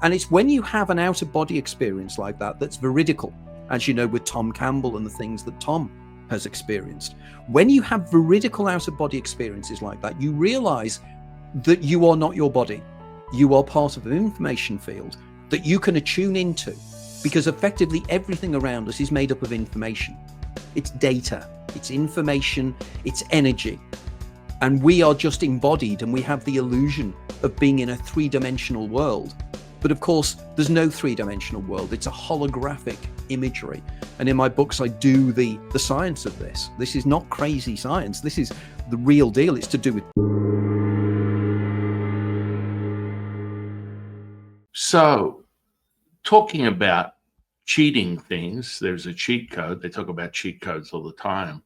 And it's when you have an out-of-body experience like that that's veridical, as you know, with Tom Campbell and the things that Tom has experienced. When you have veridical out-of-body experiences like that, you realize that you are not your body. You are part of an information field that you can attune into, because effectively everything around us is made up of information. It's data, it's information, it's energy. And we are just embodied, and we have the illusion of being in a three-dimensional world. But of course, there's no three-dimensional world. It's a holographic imagery. And in my books, I do the science of this. This is not crazy science. This is the real deal. It's to do with... So, talking about cheating things, there's a cheat code. They talk about cheat codes all the time,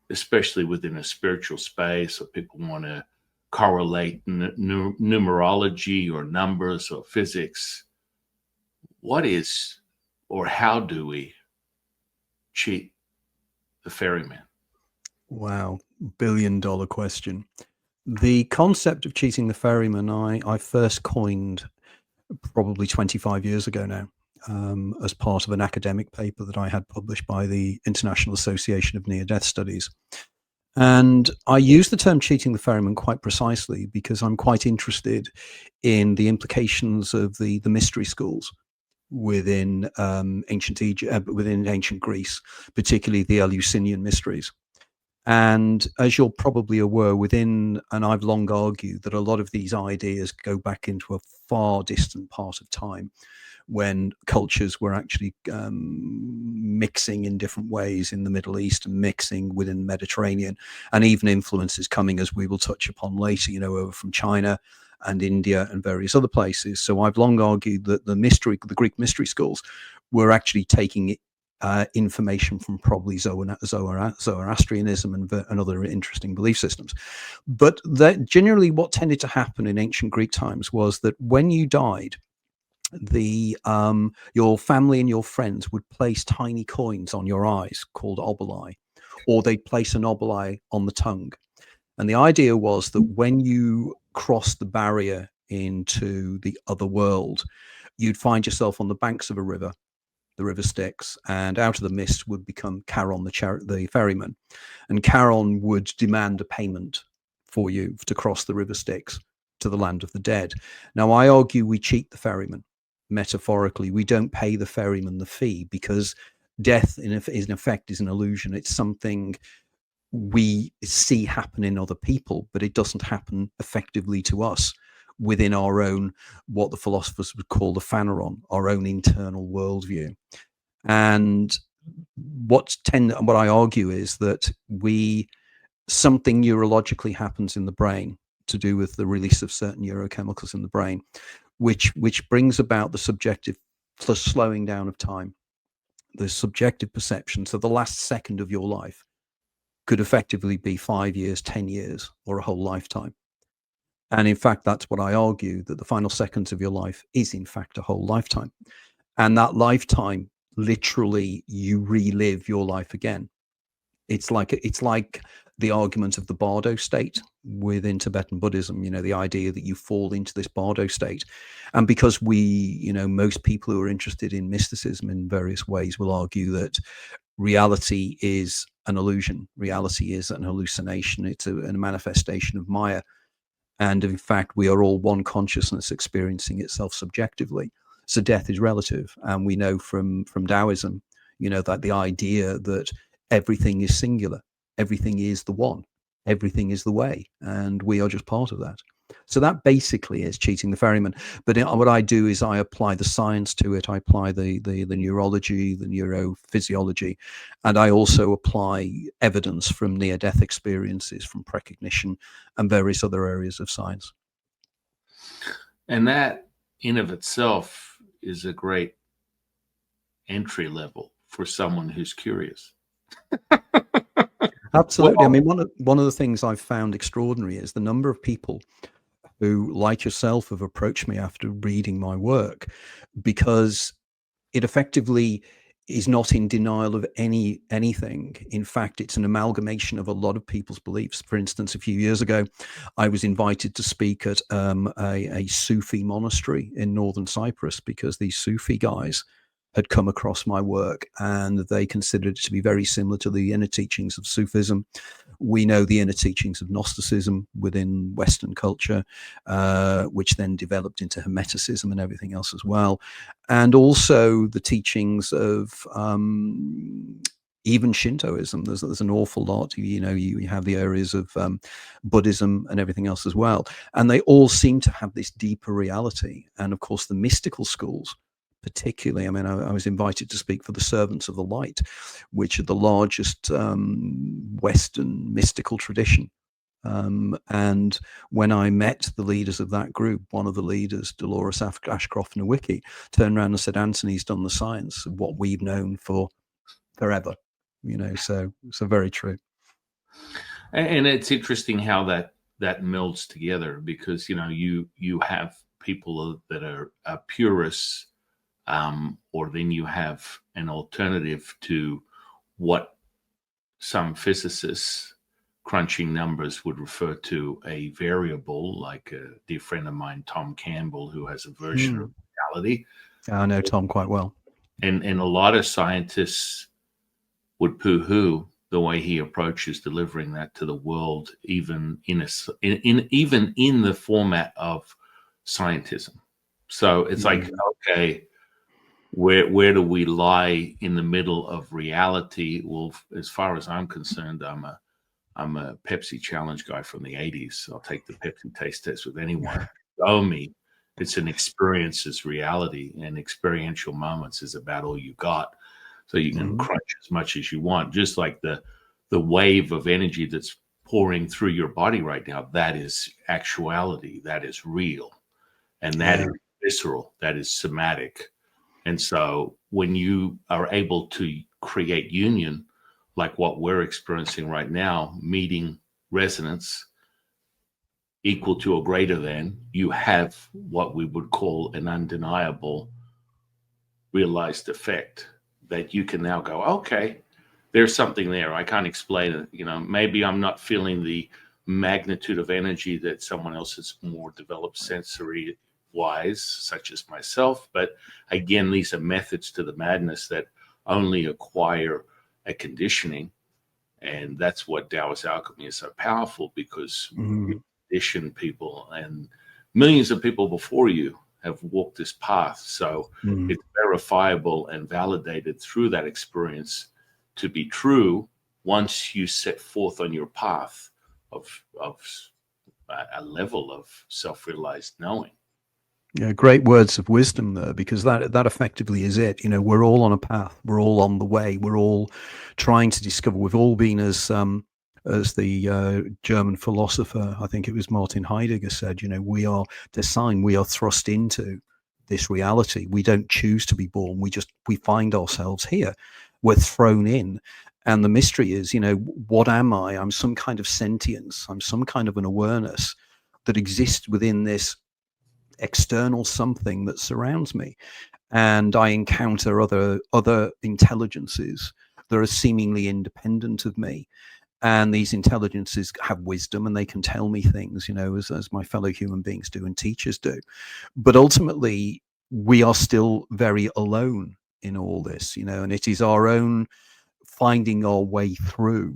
especially within a spiritual space, or people want to correlate numerology or numbers or physics. What is, or how do we cheat the fairyman? Wow, billion-dollar question. The concept of cheating the ferryman, I first coined probably 25 years ago now, as part of an academic paper that I had published by the International Association of Near-Death Studies. And I use the term cheating the ferryman quite precisely because I'm quite interested in the implications of the mystery schools within ancient Egypt, within ancient Greece, particularly the Eleusinian mysteries. And as you're probably aware, and I've long argued that a lot of these ideas go back into a far distant part of time, when cultures were actually mixing in different ways in the Middle East and mixing within the Mediterranean, and even influences coming, as we will touch upon later, over from China and India and various other places. So I've long argued that the Greek mystery schools were actually taking information from probably Zoroastrianism and other interesting belief systems. But that generally what tended to happen in ancient Greek times was that when you died, your family and your friends would place tiny coins on your eyes called oboli, or they'd place an oboli on the tongue. And the idea was that when you crossed the barrier into the other world, you'd find yourself on the banks of a river, the river Styx, and out of the mist would become Charon, the ferryman. And Charon would demand a payment for you to cross the river Styx to the land of the dead. Now, I argue we cheat the ferryman. Metaphorically, we don't pay the ferryman the fee, because death in effect is an illusion. It's something we see happen in other people, but it doesn't happen effectively to us within our own, what the philosophers would call the phaneron, our own internal worldview. And what I argue is that something neurologically happens in the brain to do with the release of certain neurochemicals in the brain, which brings about the subjective slowing down of time, the subjective perception. So the last second of your life could effectively be 5 years, 10 years, or a whole lifetime. And in fact, that's what I argue, that the final seconds of your life is in fact a whole lifetime. And that lifetime, literally, you relive your life again. It's like the argument of the bardo state within Tibetan Buddhism, the idea that you fall into this bardo state. And because most people who are interested in mysticism in various ways will argue that reality is an illusion. Reality is an hallucination. It's a manifestation of Maya. And in fact, we are all one consciousness experiencing itself subjectively. So death is relative. And we know from Taoism, that the idea that everything is singular, everything is the one, everything is the way, and we are just part of that. So that basically is cheating the ferryman. But what I do is I apply the science to it. I apply the neurology, the neurophysiology, and I also apply evidence from near-death experiences, from precognition, and various other areas of science. And that in of itself is a great entry level for someone who's curious. Absolutely. Well, I mean, one of the things I've found extraordinary is the number of people who, like yourself, have approached me after reading my work, because it effectively is not in denial of anything. In fact, it's an amalgamation of a lot of people's beliefs. For instance, a few years ago, I was invited to speak at a Sufi monastery in northern Cyprus, because these Sufi guys had come across my work and they considered it to be very similar to the inner teachings of Sufism. We know the inner teachings of Gnosticism within Western culture, which then developed into Hermeticism and everything else as well. And also the teachings of even Shintoism. There's an awful lot. You have the areas of Buddhism and everything else as well. And they all seem to have this deeper reality. And of course, the mystical schools, particularly, I mean, I was invited to speak for the Servants of the Light, which are the largest Western mystical tradition. And when I met the leaders of that group, one of the leaders, Dolores Ashcroft Nowicki, turned around and said, Anthony's done the science of what we've known for forever. So very true. And it's interesting how that melds together, because you have people that are purists, or then you have an alternative to what some physicists crunching numbers would refer to a variable, like a dear friend of mine, Tom Campbell, who has a version of reality. I know Tom quite well. And a lot of scientists would poo-hoo the way he approaches delivering that to the world, even in the format of scientism. So it's like, okay, where do we lie in the middle of reality? Well, as far as I'm concerned, I'm a Pepsi challenge guy from the 80s. I'll take the Pepsi taste test with anyone. Show me. It's an experience is reality, and experiential moments is about all you got. So you can crunch as much as you want, just like the wave of energy that's pouring through your body right now. That is actuality. That is real. And that is visceral. That is somatic. And so when you are able to create union, like what we're experiencing right now, meeting resonance equal to or greater than, you have what we would call an undeniable realized effect that you can now go, okay, there's something there. I can't explain it. Maybe I'm not feeling the magnitude of energy that someone else is more developed sensory wise, such as myself. But again, these are methods to the madness that only acquire a conditioning. And that's what Taoist alchemy is so powerful, because you condition people, and millions of people before you have walked this path. So it's verifiable and validated through that experience to be true once you set forth on your path of a level of self-realized knowing. Yeah, great words of wisdom there, because that effectively is it. We're all on a path. We're all on the way. We're all trying to discover. We've all been, as the German philosopher, I think it was Martin Heidegger, said, we are designed, we are thrust into this reality. We don't choose to be born. We find ourselves here. We're thrown in. And the mystery is, what am I? I'm some kind of sentience. I'm some kind of an awareness that exists within this external something that surrounds me, and I encounter other intelligences that are seemingly independent of me, and these intelligences have wisdom, and they can tell me things, as my fellow human beings do and teachers do. But ultimately, we are still very alone in all this, and it is our own finding our way through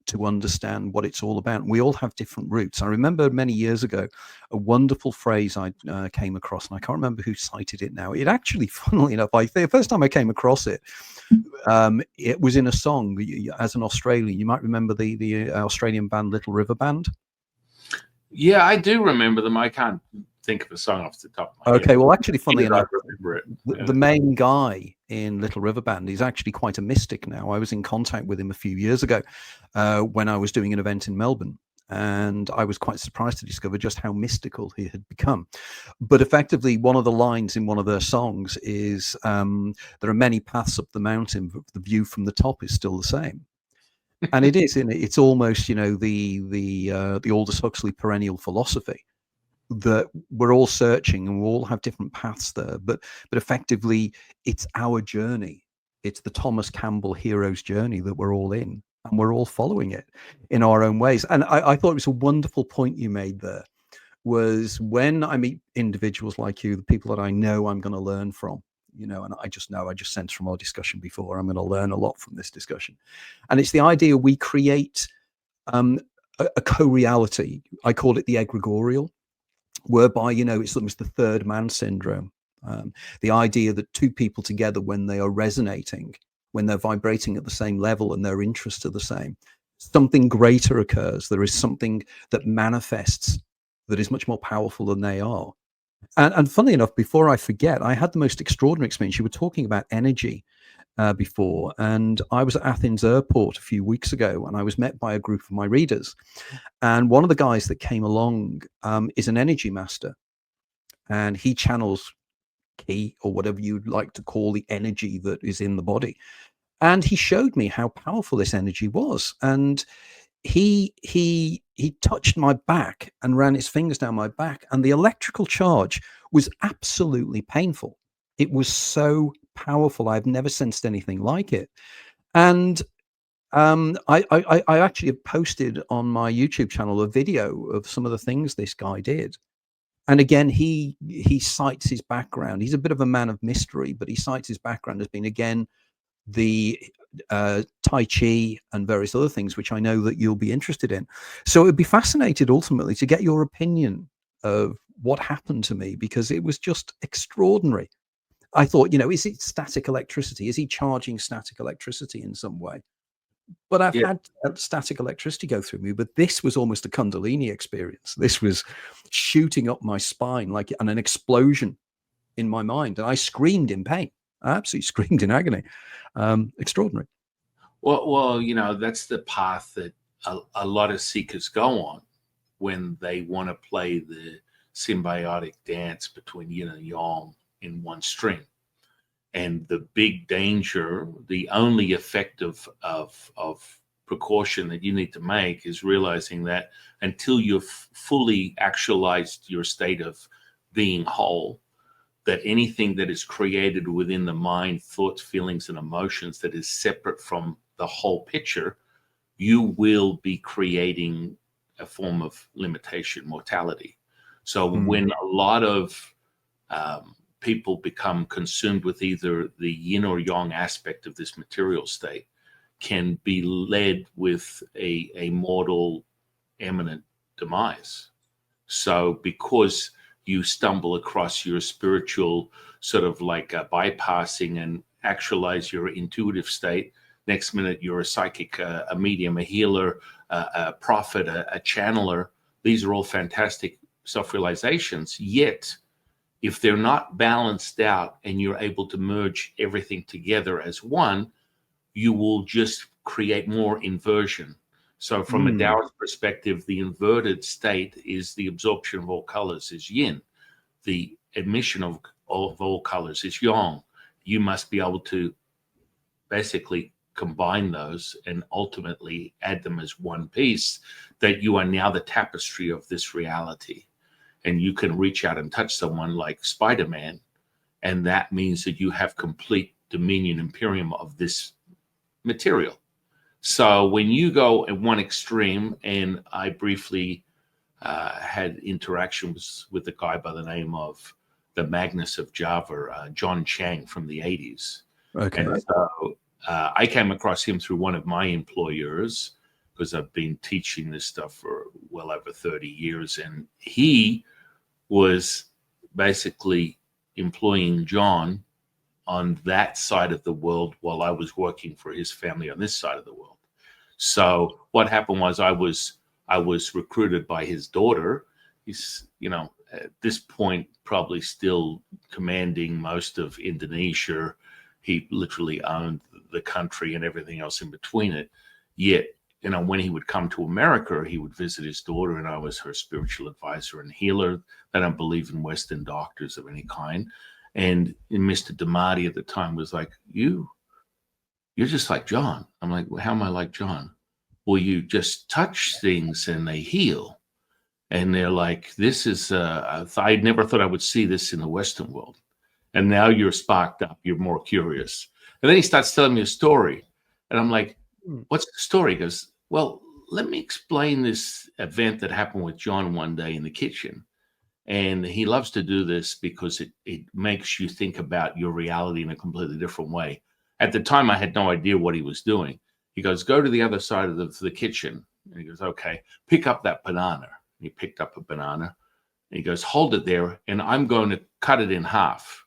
to understand what it's all about. We all have different routes. I remember many years ago a wonderful phrase I came across, and I can't remember who cited it now. It actually, funnily enough, the first time I came across it, it was in a song. As an Australian, you might remember the Australian band Little River Band. Yeah, I do remember them. I can't think of a song off the top of my head. Okay, well, actually, funnily enough, Yeah. the main guy in Little River Band is actually quite a mystic now. I was in contact with him a few years ago when I was doing an event in Melbourne, and I was quite surprised to discover just how mystical he had become. But effectively, one of the lines in one of their songs is, there are many paths up the mountain, but the view from the top is still the same. And it is, it's almost, the Aldous Huxley perennial philosophy, that we're all searching and we all have different paths there, but effectively it's our journey It's the Thomas Campbell hero's journey that we're all in, and we're all following it in our own ways. And I thought it was a wonderful point you made there, was when I meet individuals like you, the people that I know I'm going to learn from, you know, and I just sense from our discussion before, I'm going to learn a lot from this discussion. And it's the idea we create a co-reality. I call it the egregorial, whereby, you know, it's almost the third man syndrome. The idea that two people together, when they are resonating, when they're vibrating at the same level and their interests are the same, something greater occurs. There is something that manifests that is much more powerful than they are. And funnily enough, before I forget, I had the most extraordinary experience. You were talking about energy before, and I was at Athens airport a few weeks ago, and I was met by a group of my readers. And one of the guys that came along is an energy master, and he channels Ki, or whatever you'd like to call the energy that is in the body. And he showed me how powerful this energy was. And he touched my back and ran his fingers down my back, and the electrical charge was absolutely painful. It was so powerful. I've never sensed anything like it. And I actually have posted on my YouTube channel a video of some of the things this guy did. And again, he cites his background. He's a bit of a man of mystery, but he cites his background as being, again, the Tai Chi and various other things, which I know that you'll be interested in. So it'd be fascinated ultimately to get your opinion of what happened to me, because it was just extraordinary. I thought, you know, is it static electricity? Is he charging static electricity in some way? But I've had static electricity go through me, but this was almost a Kundalini experience. This was shooting up my spine like an explosion in my mind. And I screamed in pain. I absolutely screamed in agony. Extraordinary. Well, you know, that's the path that a lot of seekers go on when they want to play the symbiotic dance between yin and yang in one string. And the big danger, the only effective of precaution that you need to make is realizing that until you've fully actualized your state of being whole, that anything that is created within the mind, thoughts, feelings, and emotions that is separate from the whole picture, you will be creating a form of limitation, mortality. So when a lot of people become consumed with either the yin or yang aspect of this material state, can be led with a mortal imminent demise. So because you stumble across your spiritual sort of like bypassing and actualize your intuitive state, next minute you're a psychic, a medium, a healer, a prophet, a channeler. These are all fantastic self-realizations, yet if they're not balanced out and you're able to merge everything together as one, you will just create more inversion. So from a Taoist perspective, the inverted state is the absorption of all colors is yin. The emission of all colors is yang. You must be able to basically combine those and ultimately add them as one piece, that you are now the tapestry of this reality. And you can reach out and touch someone like Spider-Man, and that means that you have complete dominion, imperium of this material. So when you go at one extreme, and I briefly had interactions with a guy by the name of the Magnus of Java, John Chang from the 80s. Okay. And so I came across him through one of my employers, because I've been teaching this stuff for well over 30 years. And he was basically employing John on that side of the world while I was working for his family on this side of the world. So what happened was I was recruited by his daughter. He's, you know, at this point probably still commanding most of Indonesia. He literally owned the country and everything else in between it. Yet, you know, when he would come to America, he would visit his daughter, and I was her spiritual advisor and healer. I don't believe in Western doctors of any kind. And Mr. Damati at the time was like, you're just like John. I'm like, well, how am I like John? Well, you just touch things and they heal. And they're like, this is, I never thought I would see this in the Western world. And now you're sparked up. You're more curious. And then he starts telling me a story. And I'm like, Mm. what's the story? He goes, well, let me explain this event that happened with John one day in the kitchen. And he loves to do this because it makes you think about your reality in a completely different way. At the time, I had no idea what he was doing. He goes, go to the other side of the kitchen. And he goes, okay, pick up that banana. And he picked up a banana. And he goes, hold it there, and I'm going to cut it in half.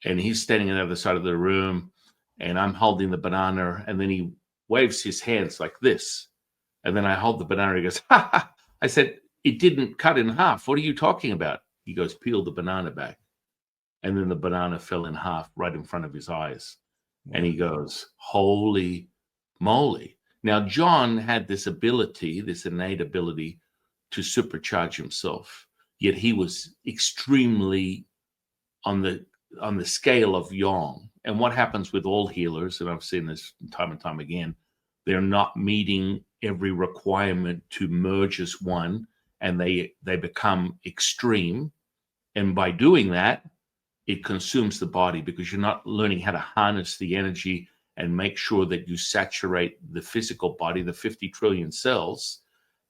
And he's standing on the other side of the room, and I'm holding the banana. And then he waves his hands like this. And then I hold the banana. He goes, ha ha. I said, it didn't cut in half. What are you talking about? He goes, peel the banana back. And then the banana fell in half right in front of his eyes. And he goes, holy moly. Now, John had this ability, this innate ability to supercharge himself. Yet he was extremely on the scale of yang. And what happens with all healers, and I've seen this time and time again, they're not meeting every requirement to merge as one, and they become extreme. And by doing that, it consumes the body, because you're not learning how to harness the energy and make sure that you saturate the physical body, the 50 trillion cells,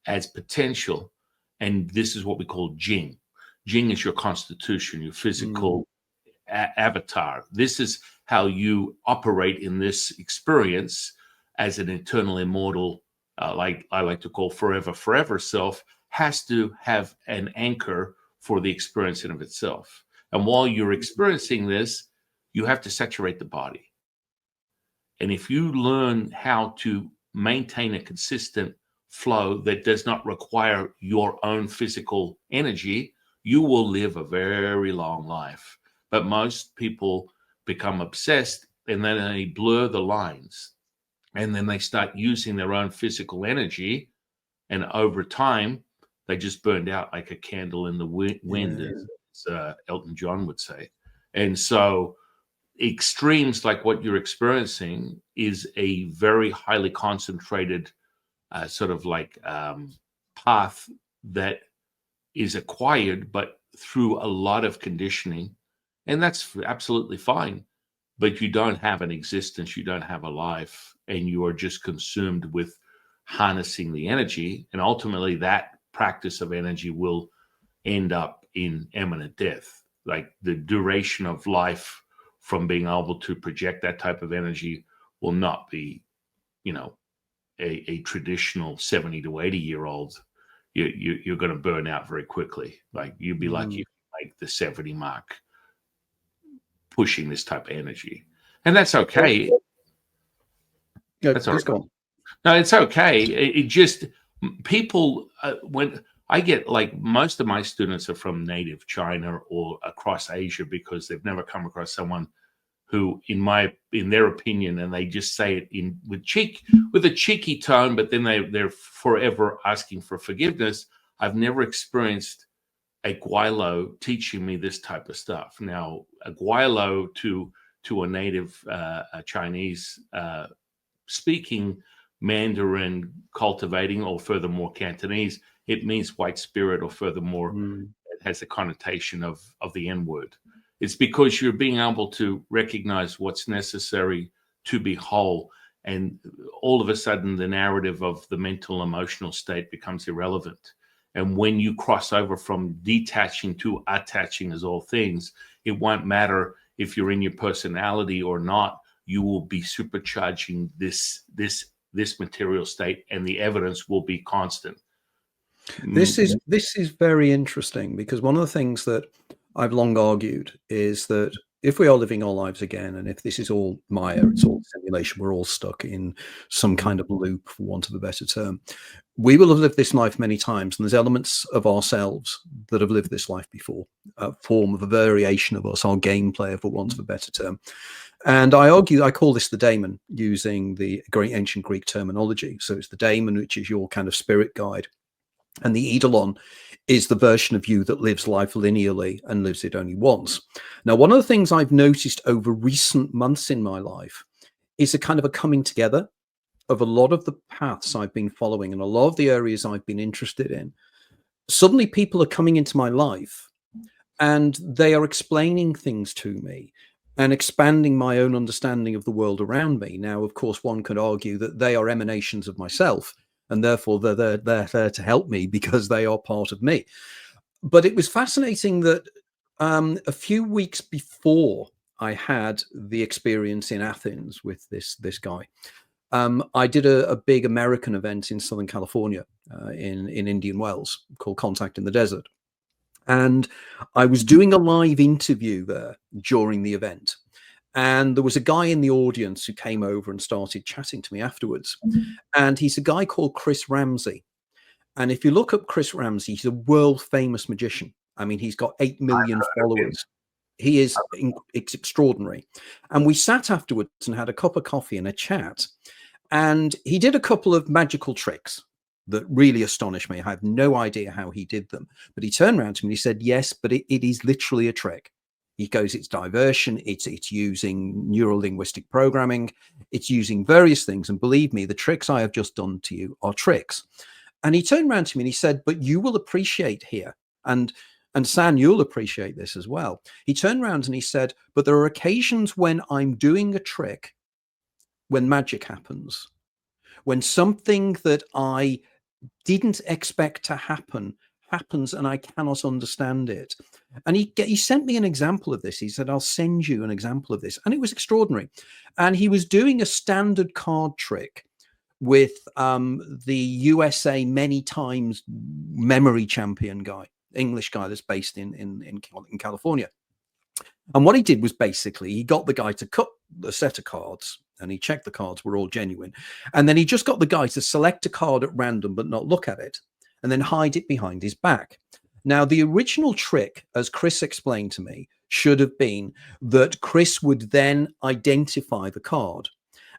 as potential. And this is what we call Jing. Jing is your constitution, your physical avatar. This is how you operate in this experience as an eternal, immortal, like I like to call forever self, has to have an anchor for the experience in of itself. And while you're experiencing this, you have to saturate the body. And if you learn how to maintain a consistent flow that does not require your own physical energy, you will live a very long life. But most people become obsessed, and then they blur the lines, and then they start using their own physical energy. And over time, they just burned out like a candle in the wind, as Elton John would say. And so extremes like what you're experiencing is a very highly concentrated sort of like path that is acquired, but through a lot of conditioning. And that's absolutely fine. But you don't have an existence, you don't have a life, and you are just consumed with harnessing the energy. And ultimately, that practice of energy will end up in imminent death. Like the duration of life from being able to project that type of energy will not be, a traditional 70 to 80-year-old. You're going to burn out very quickly. Like you'd be lucky if you make the 70 mark pushing this type of energy. And that's okay. Yeah, that's all right. go on. No, it's okay. It just, people, when I get, like, most of my students are from native China or across Asia, because they've never come across someone who, in their opinion, and they just say it with a cheeky tone, but then they're forever asking for forgiveness. I've never experienced a Guilo teaching me this type of stuff. Now, a Guilo to a native Chinese speaking Mandarin, cultivating, or furthermore Cantonese, it means white spirit, or furthermore, it has a connotation of the N-word. It's because you're being able to recognize what's necessary to be whole. And all of a sudden, the narrative of the mental, emotional state becomes irrelevant. And when you cross over from detaching to attaching as all things, it won't matter if you're in your personality or not. You will be supercharging this material state, and the evidence will be constant. This is very interesting, because one of the things that I've long argued is that if we are living our lives again, and if this is all Maya, it's all simulation, we're all stuck in some kind of loop, for want of a better term. We will have lived this life many times, and there's elements of ourselves that have lived this life before, a form of a variation of us, our game player, for want of a better term. And I argue, I call this the Daemon, using the great ancient Greek terminology. So it's the Daemon, which is your kind of spirit guide. And the Eidolon is the version of you that lives life linearly and lives it only once. Now, one of the things I've noticed over recent months in my life is a kind of a coming together of a lot of the paths I've been following and a lot of the areas I've been interested in. Suddenly people are coming into my life and they are explaining things to me. and expanding my own understanding of the world around me. Now, of course, one could argue that they are emanations of myself, and therefore they're there to help me because they are part of me. But it was fascinating that a few weeks before I had the experience in Athens with this guy, I did a big American event in Southern California, in Indian Wells, called Contact in the Desert. And I was doing a live interview there during the event. And there was a guy in the audience who came over and started chatting to me afterwards. And he's a guy called Chris Ramsey. And if you look up Chris Ramsey, he's a world famous magician. I mean, he's got 8 million followers. He is, it's extraordinary. And we sat afterwards and had a cup of coffee and a chat. And he did a couple of magical tricks that really astonished me. I have no idea how he did them. But he turned around to me and he said, yes, but it is literally a trick. He goes, it's diversion, it's using neuro-linguistic programming, it's using various things. And believe me, the tricks I have just done to you are tricks. And he turned around to me and he said, but you will appreciate here. And San, you'll appreciate this as well. He turned around and he said, but there are occasions when I'm doing a trick, when magic happens, when something that I didn't expect to happen happens and I cannot understand it. And he sent me an example of this. He said, I'll send you an example of this. And it was extraordinary. And he was doing a standard card trick with the USA many times memory champion guy, English guy that's based in California. And what he did was basically he got the guy to cut a set of cards and he checked the cards were all genuine. And then he just got the guy to select a card at random but not look at it and then hide it behind his back. Now, the original trick, as Chris explained to me, should have been that Chris would then identify the card.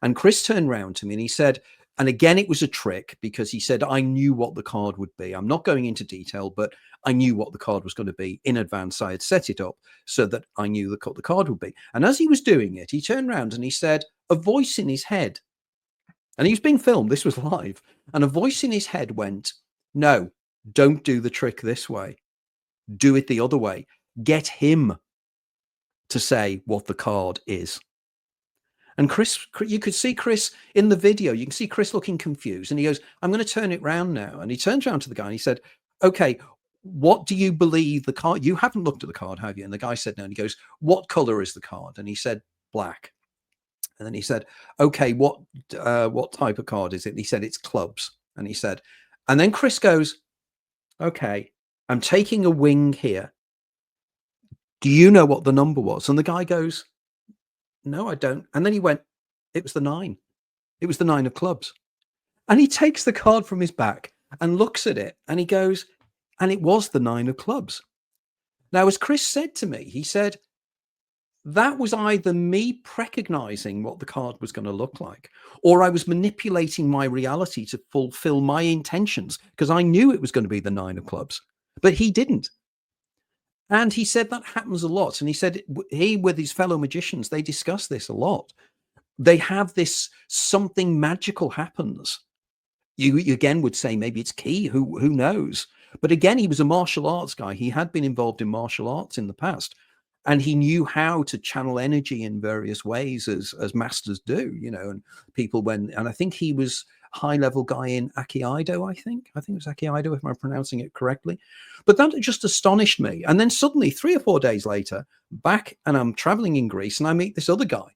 And Chris turned around to me and he said, and again, it was a trick because he said, I knew what the card would be. I'm not going into detail, but I knew what the card was going to be in advance. I had set it up so that I knew the card would be. And as he was doing it, he turned around and he said, a voice in his head, and he was being filmed, this was live, and a voice in his head went, no, don't do the trick this way. Do it the other way. Get him to say what the card is. And Chris, you could see Chris in the video, you can see Chris looking confused. And he goes, I'm going to turn it round now. And he turns around to the guy and he said, okay, what do you believe the card? You haven't looked at the card, have you? And the guy said no. And he goes, what color is the card? And he said, black. And then he said, okay, what type of card is it? And he said, it's clubs. And he said, and then Chris goes, okay, I'm taking a wing here. Do you know what the number was? And the guy goes, no, I don't. And then he went, it was the 9. It was the 9 of clubs. And he takes the card from his back and looks at it and he goes, and it was the 9 of clubs. Now, as Chris said to me, he said, that was either me recognizing what the card was going to look like, or I was manipulating my reality to fulfill my intentions because I knew it was going to be the 9 of clubs, but he didn't. And he said that happens a lot. And he said he, with his fellow magicians, they discuss this a lot. They have this something magical happens. You again would say maybe it's key, who knows? But again, he was a martial arts guy. He had been involved in martial arts in the past. And he knew how to channel energy in various ways as masters do, you know, and people and I think he was high level guy in Aikido, I think it was Aikido, if I'm pronouncing it correctly. But that just astonished me. And then suddenly 3 or 4 days later, back and I'm traveling in Greece and I meet this other guy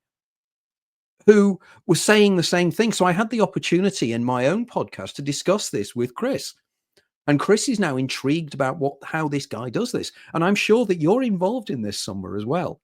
who was saying the same thing. So I had the opportunity in my own podcast to discuss this with Chris. And Chris is now intrigued about how this guy does this. And I'm sure that you're involved in this somewhere as well.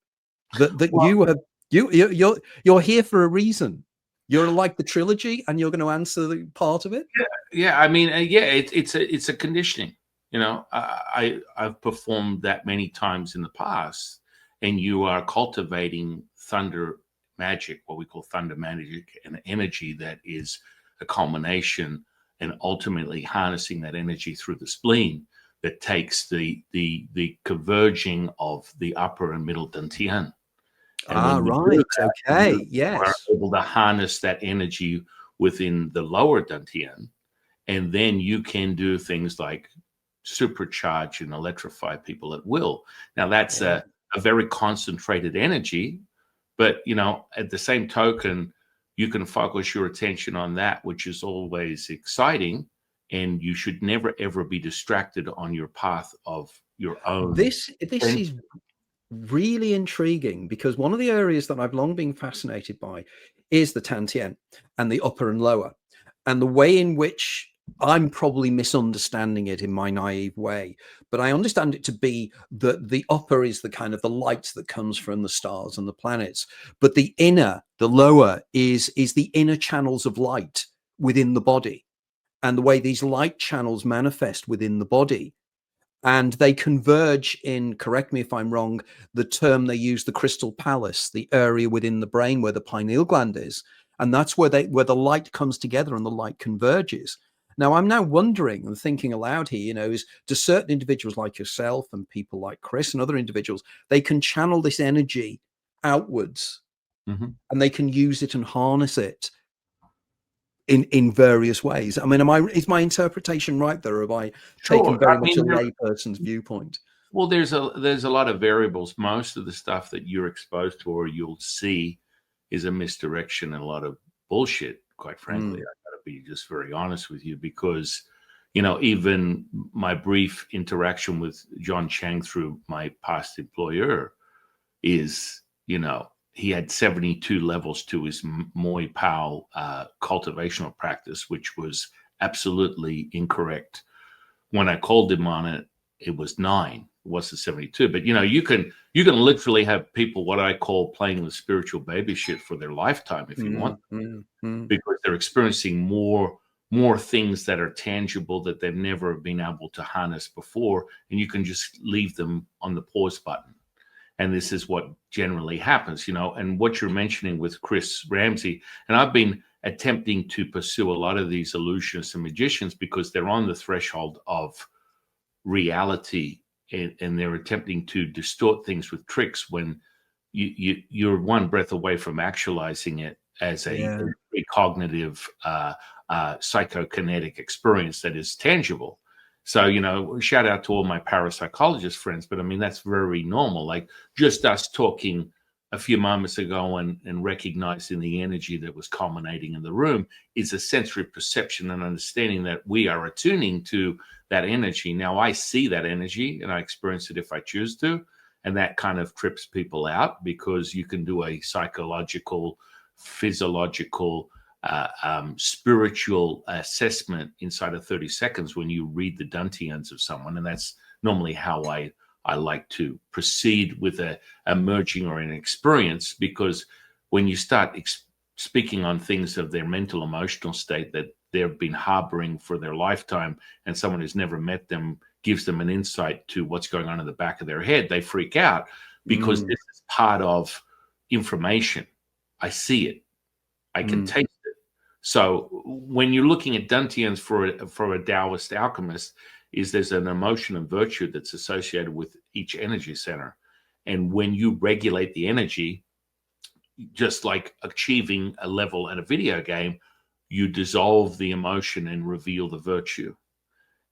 You're here for a reason. You're like the trilogy and you're going to answer the part of it. Yeah. I mean, it's a conditioning. You know, I've performed that many times in the past, and you are cultivating thunder magic, what we call thunder magic, an energy that is a culmination and ultimately harnessing that energy through the spleen that takes the converging of the upper and middle dantian. Right. Okay. Yes. Are able to harness that energy within the lower dantian, and then you can do things like supercharge and electrify people at will. Now that's a very concentrated energy, But, you know, at the same token, you can focus your attention on that, which is always exciting. And you should never, ever be distracted on your path of your own. This is really intriguing, because one of the areas that I've long been fascinated by is the Tantien and the upper and lower, and the way in which I'm probably misunderstanding it in my naive way, but I understand it to be that the upper is the kind of the light that comes from the stars and the planets, but the inner, the lower, is the inner channels of light within the body, and the way these light channels manifest within the body. And they converge in, correct me if I'm wrong, the term they use, the crystal palace, the area within the brain where the pineal gland is. And that's where the light comes together and the light converges. Now, I'm now wondering and thinking aloud here, you know, is do certain individuals like yourself and people like Chris and other individuals, they can channel this energy outwards, Mm-hmm. and they can use it and harness it in various ways. I mean, is my interpretation right there, or have I taken very much a layperson's viewpoint? Well, there's a lot of variables. Most of the stuff that you're exposed to or you'll see is a misdirection and a lot of bullshit, quite frankly. I gotta be just very honest with you, because, you know, even my brief interaction with John Chang through my past employer is, you know, he had 72 levels to his Moi Pao cultivational practice, which was absolutely incorrect. When I called him on it, it was 9. It wasn't 72. But, you know, you can literally have people, what I call playing with spiritual baby shit for their lifetime if you want, because they're experiencing more things that are tangible that they've never been able to harness before. And you can just leave them on the pause button. And this is what generally happens, you know, and what you're mentioning with Chris Ramsey. And I've been attempting to pursue a lot of these illusionists and magicians because they're on the threshold of reality, and they're attempting to distort things with tricks when you're one breath away from actualizing it as a cognitive psychokinetic experience that is tangible. So, you know, shout out to all my parapsychologist friends, but I mean, that's very normal. Like just us talking a few moments ago and recognizing the energy that was culminating in the room is a sensory perception and understanding that we are attuning to that energy. Now, I see that energy and I experience it if I choose to, and that kind of trips people out, because you can do a psychological, physiological, spiritual assessment inside of 30 seconds when you read the dantians of someone. And that's normally how I like to proceed with a merging or an experience, because when you start speaking on things of their mental, emotional state that they've been harboring for their lifetime, and someone who's never met them gives them an insight to what's going on in the back of their head, they freak out, because this is part of information. I see it. I can taste it. So when you're looking at dantians for a Taoist alchemist, there's an emotion and virtue that's associated with each energy center. And when you regulate the energy, just like achieving a level at a video game, you dissolve the emotion and reveal the virtue.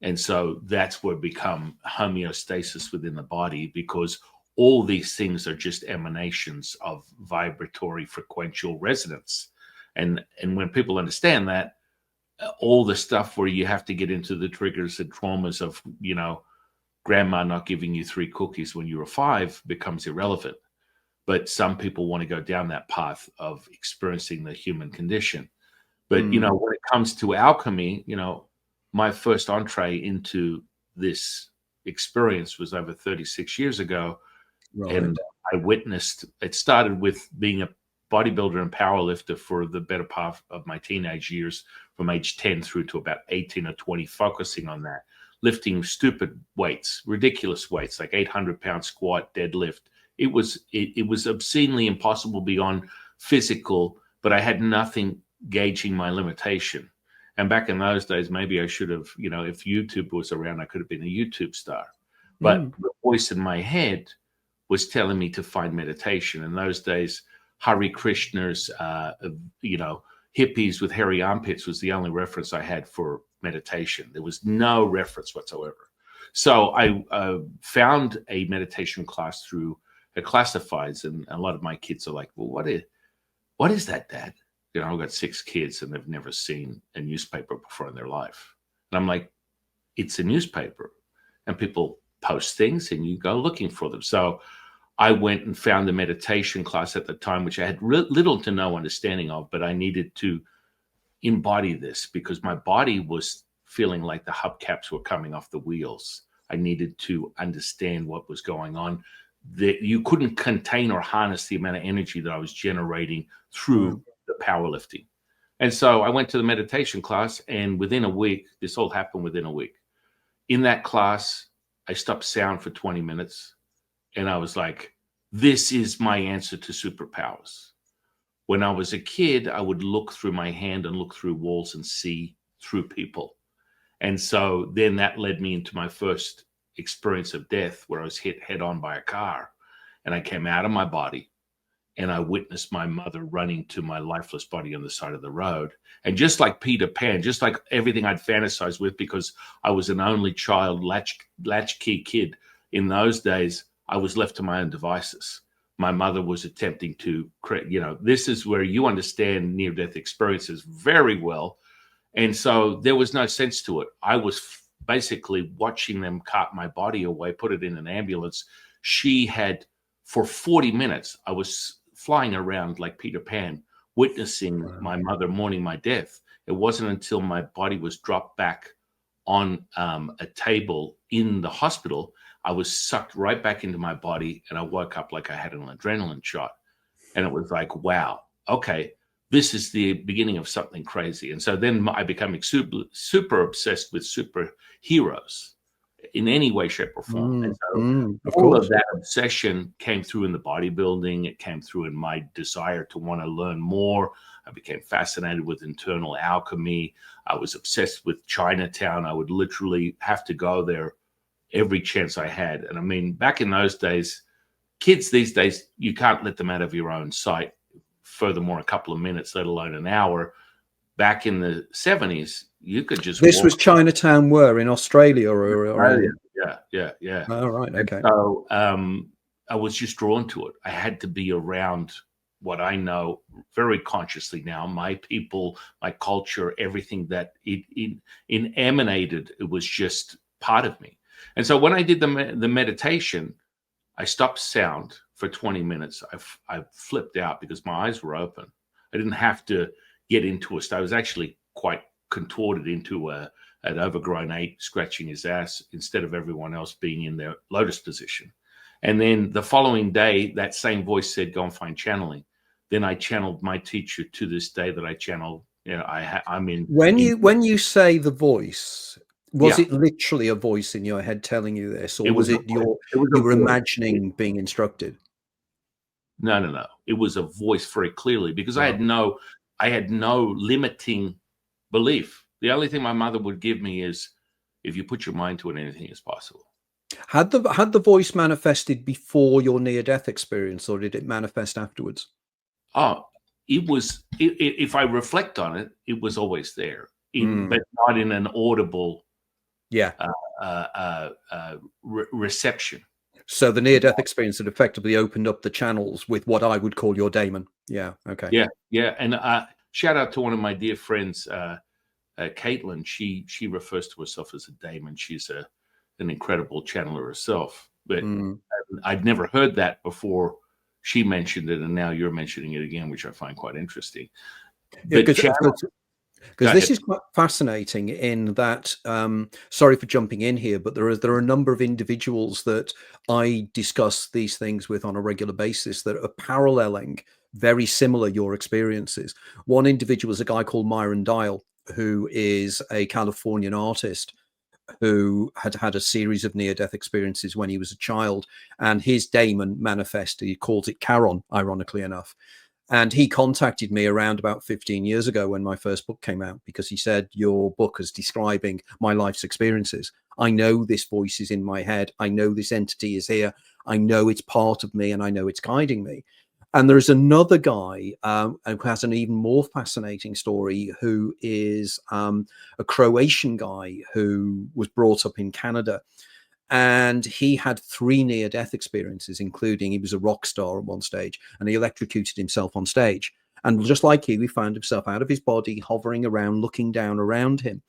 And so that's where become homeostasis within the body, because all these things are just emanations of vibratory frequential resonance. And when people understand that, all the stuff where you have to get into the triggers and traumas of, you know, grandma not giving you 3 cookies when you were 5 becomes irrelevant. But some people want to go down that path of experiencing the human condition. But, you know, when it comes to alchemy, you know, my first entree into this experience was over 36 years ago. Right. And I witnessed, it started with being a bodybuilder and powerlifter for the better part of my teenage years, from age 10 through to about 18 or 20, focusing on that, lifting stupid weights, ridiculous weights, like 800-pound squat, deadlift. It was obscenely impossible beyond physical, but I had nothing gauging my limitation. And back in those days, maybe I should have, you know, if YouTube was around, I could have been a YouTube star. But the voice in my head was telling me to find meditation. In those days, Hare Krishnas, you know, hippies with hairy armpits was the only reference I had for meditation. There was no reference whatsoever. So I found a meditation class through it classifies, and a lot of my kids are like, well, what is that, Dad? You know, I've got 6 kids and they've never seen a newspaper before in their life. And I'm like, it's a newspaper, and people post things and you go looking for them. So I went and found a meditation class at the time, which I had little to no understanding of, but I needed to embody this because my body was feeling like the hubcaps were coming off the wheels. I needed to understand what was going on. That you couldn't contain or harness the amount of energy that I was generating through the powerlifting. And so I went to the meditation class, and within a week, this all happened within a week. In that class, I stopped sound for 20 minutes, and I was like, this is my answer to superpowers. When I was a kid, I would look through my hand and look through walls and see through people. And so then that led me into my first experience of death, where I was hit head on by a car, and I came out of my body, and I witnessed my mother running to my lifeless body on the side of the road. And just like Peter Pan, just like everything I'd fantasized with, because I was an only child, latchkey kid in those days, I was left to my own devices. My mother was attempting to create, you know, this is where you understand near-death experiences very well. And so there was no sense to it. I was basically watching them cart my body away, put it in an ambulance. She had, for 40 minutes, I was flying around like Peter Pan, witnessing my mother mourning my death. It wasn't until my body was dropped back on a table in the hospital, I was sucked right back into my body, and I woke up like I had an adrenaline shot. And it was like, wow, okay, this is the beginning of something crazy. And so then I became super obsessed with superheroes in any way, shape, or form. And so all of that obsession came through in the bodybuilding. It came through in my desire to want to learn more. I became fascinated with internal alchemy. I was obsessed with Chinatown. I would literally have to go there every chance I had. And I mean, back in those days, kids these days, you can't let them out of your own sight. Furthermore, a couple of minutes, let alone an hour. Back in the 70s, you could just This was Chinatown where, in Australia or yeah. Oh, right, okay. And so I was just drawn to it. I had to be around what I know very consciously now, my people, my culture, everything that it emanated. It was just part of me. And so when I did the meditation, I stopped sound for 20 minutes. I flipped out because my eyes were open. I didn't have to get into a state. I was actually quite contorted into an overgrown ape scratching his ass instead of everyone else being in their lotus position. And then the following day, that same voice said, go and find channeling. Then I channeled my teacher to this day that I channel. You know, I'm in. When you say the voice, was it literally a voice in your head telling you this, or was it you were imagining being instructed? No. It was a voice very clearly, because I had no limiting belief. The only thing my mother would give me is, if you put your mind to it, anything is possible. Had the voice manifested before your near-death experience, or did it manifest afterwards? Oh, it was. If I reflect on it, it was always there, but not in an audible, reception. So the near-death experience had effectively opened up the channels with what I would call your Damon. Yeah. Okay. Yeah. And shout out to one of my dear friends, Caitlin. She refers to herself as a Daemon. She's an incredible channeler herself. But I'd never heard that before she mentioned it, and now you're mentioning it again, which I find quite interesting. Yeah, because this is quite fascinating in that, sorry for jumping in here, but there are a number of individuals that I discuss these things with on a regular basis that are paralleling very similar your experiences. One individual is a guy called Myron Dial, who is a Californian artist who had a series of near-death experiences when he was a child, and his Daemon manifested. He calls it Charon, ironically enough. And he contacted me around about 15 years ago when my first book came out, because he said, your book is describing my life's experiences. I know this voice is in my head. I know this entity is here. I know it's part of me, and I know it's guiding me. And there's another guy who has an even more fascinating story, who is a Croatian guy who was brought up in Canada. And he had 3 near-death experiences, including he was a rock star at one stage, and he electrocuted himself on stage. And just like he found himself out of his body, hovering around, looking down around him.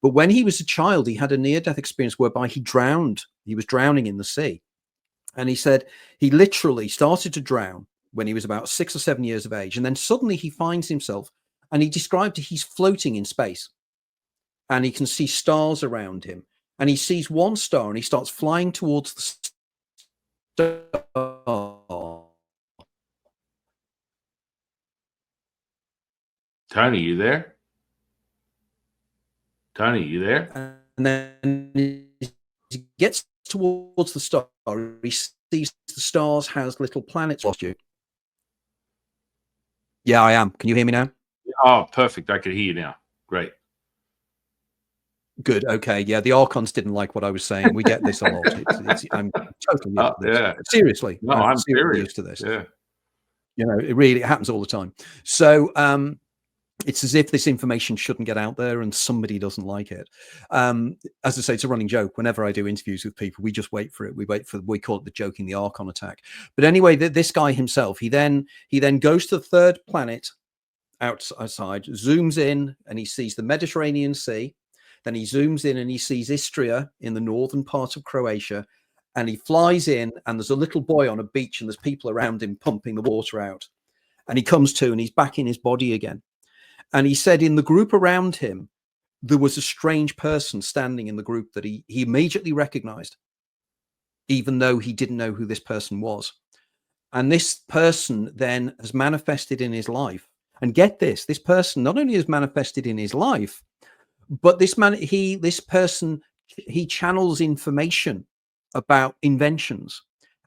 But when he was a child, he had a near-death experience whereby he drowned. He was drowning in the sea. And he said he literally started to drown when he was about 6 or 7 years of age. And then suddenly he finds himself, and he described he's floating in space. And he can see stars around him. And he sees one star, and he starts flying towards the star. Tony, you there? Tony, you there? And then he gets towards the star. He sees the stars has little planets. Lost you? Yeah, I am. Can you hear me now? Oh, perfect. I can hear you now. Great. Good. Okay. Yeah, the Archons didn't like what I was saying. We get this a lot. I'm totally used to this. Yeah. Seriously. No, I'm seriously serious. used to this. Yeah. You know, it happens all the time. So it's as if this information shouldn't get out there, and somebody doesn't like it. As I say, it's a running joke. Whenever I do interviews with people, we just wait for it. We call it the joking the Archon attack. But anyway, this guy himself, he then goes to the 3rd planet outside, zooms in, and he sees the Mediterranean Sea. Then he zooms in and he sees Istria in the northern part of Croatia. And he flies in, and there's a little boy on a beach, and there's people around him pumping the water out. And he comes to, and he's back in his body again. And he said in the group around him, there was a strange person standing in the group that he immediately recognized, even though he didn't know who this person was. And this person then has manifested in his life. And get this person not only has manifested in his life, but this person channels information about inventions.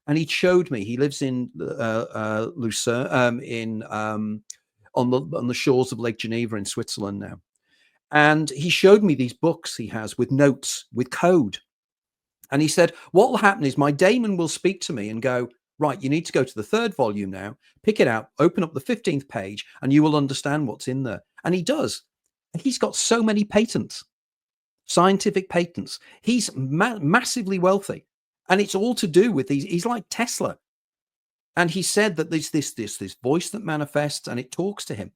And he showed me, he lives in Lucerne, on the shores of Lake Geneva in Switzerland now. And he showed me these books he has with notes, with code. And he said, what will happen is my Damon will speak to me and go, right, you need to go to the 3rd volume now, pick it out, open up the 15th page, and you will understand what's in there. And he does. And he's got so many patents, scientific patents. He's massively wealthy. And it's all to do with these. He's like Tesla. And he said that there's this voice that manifests, and it talks to him.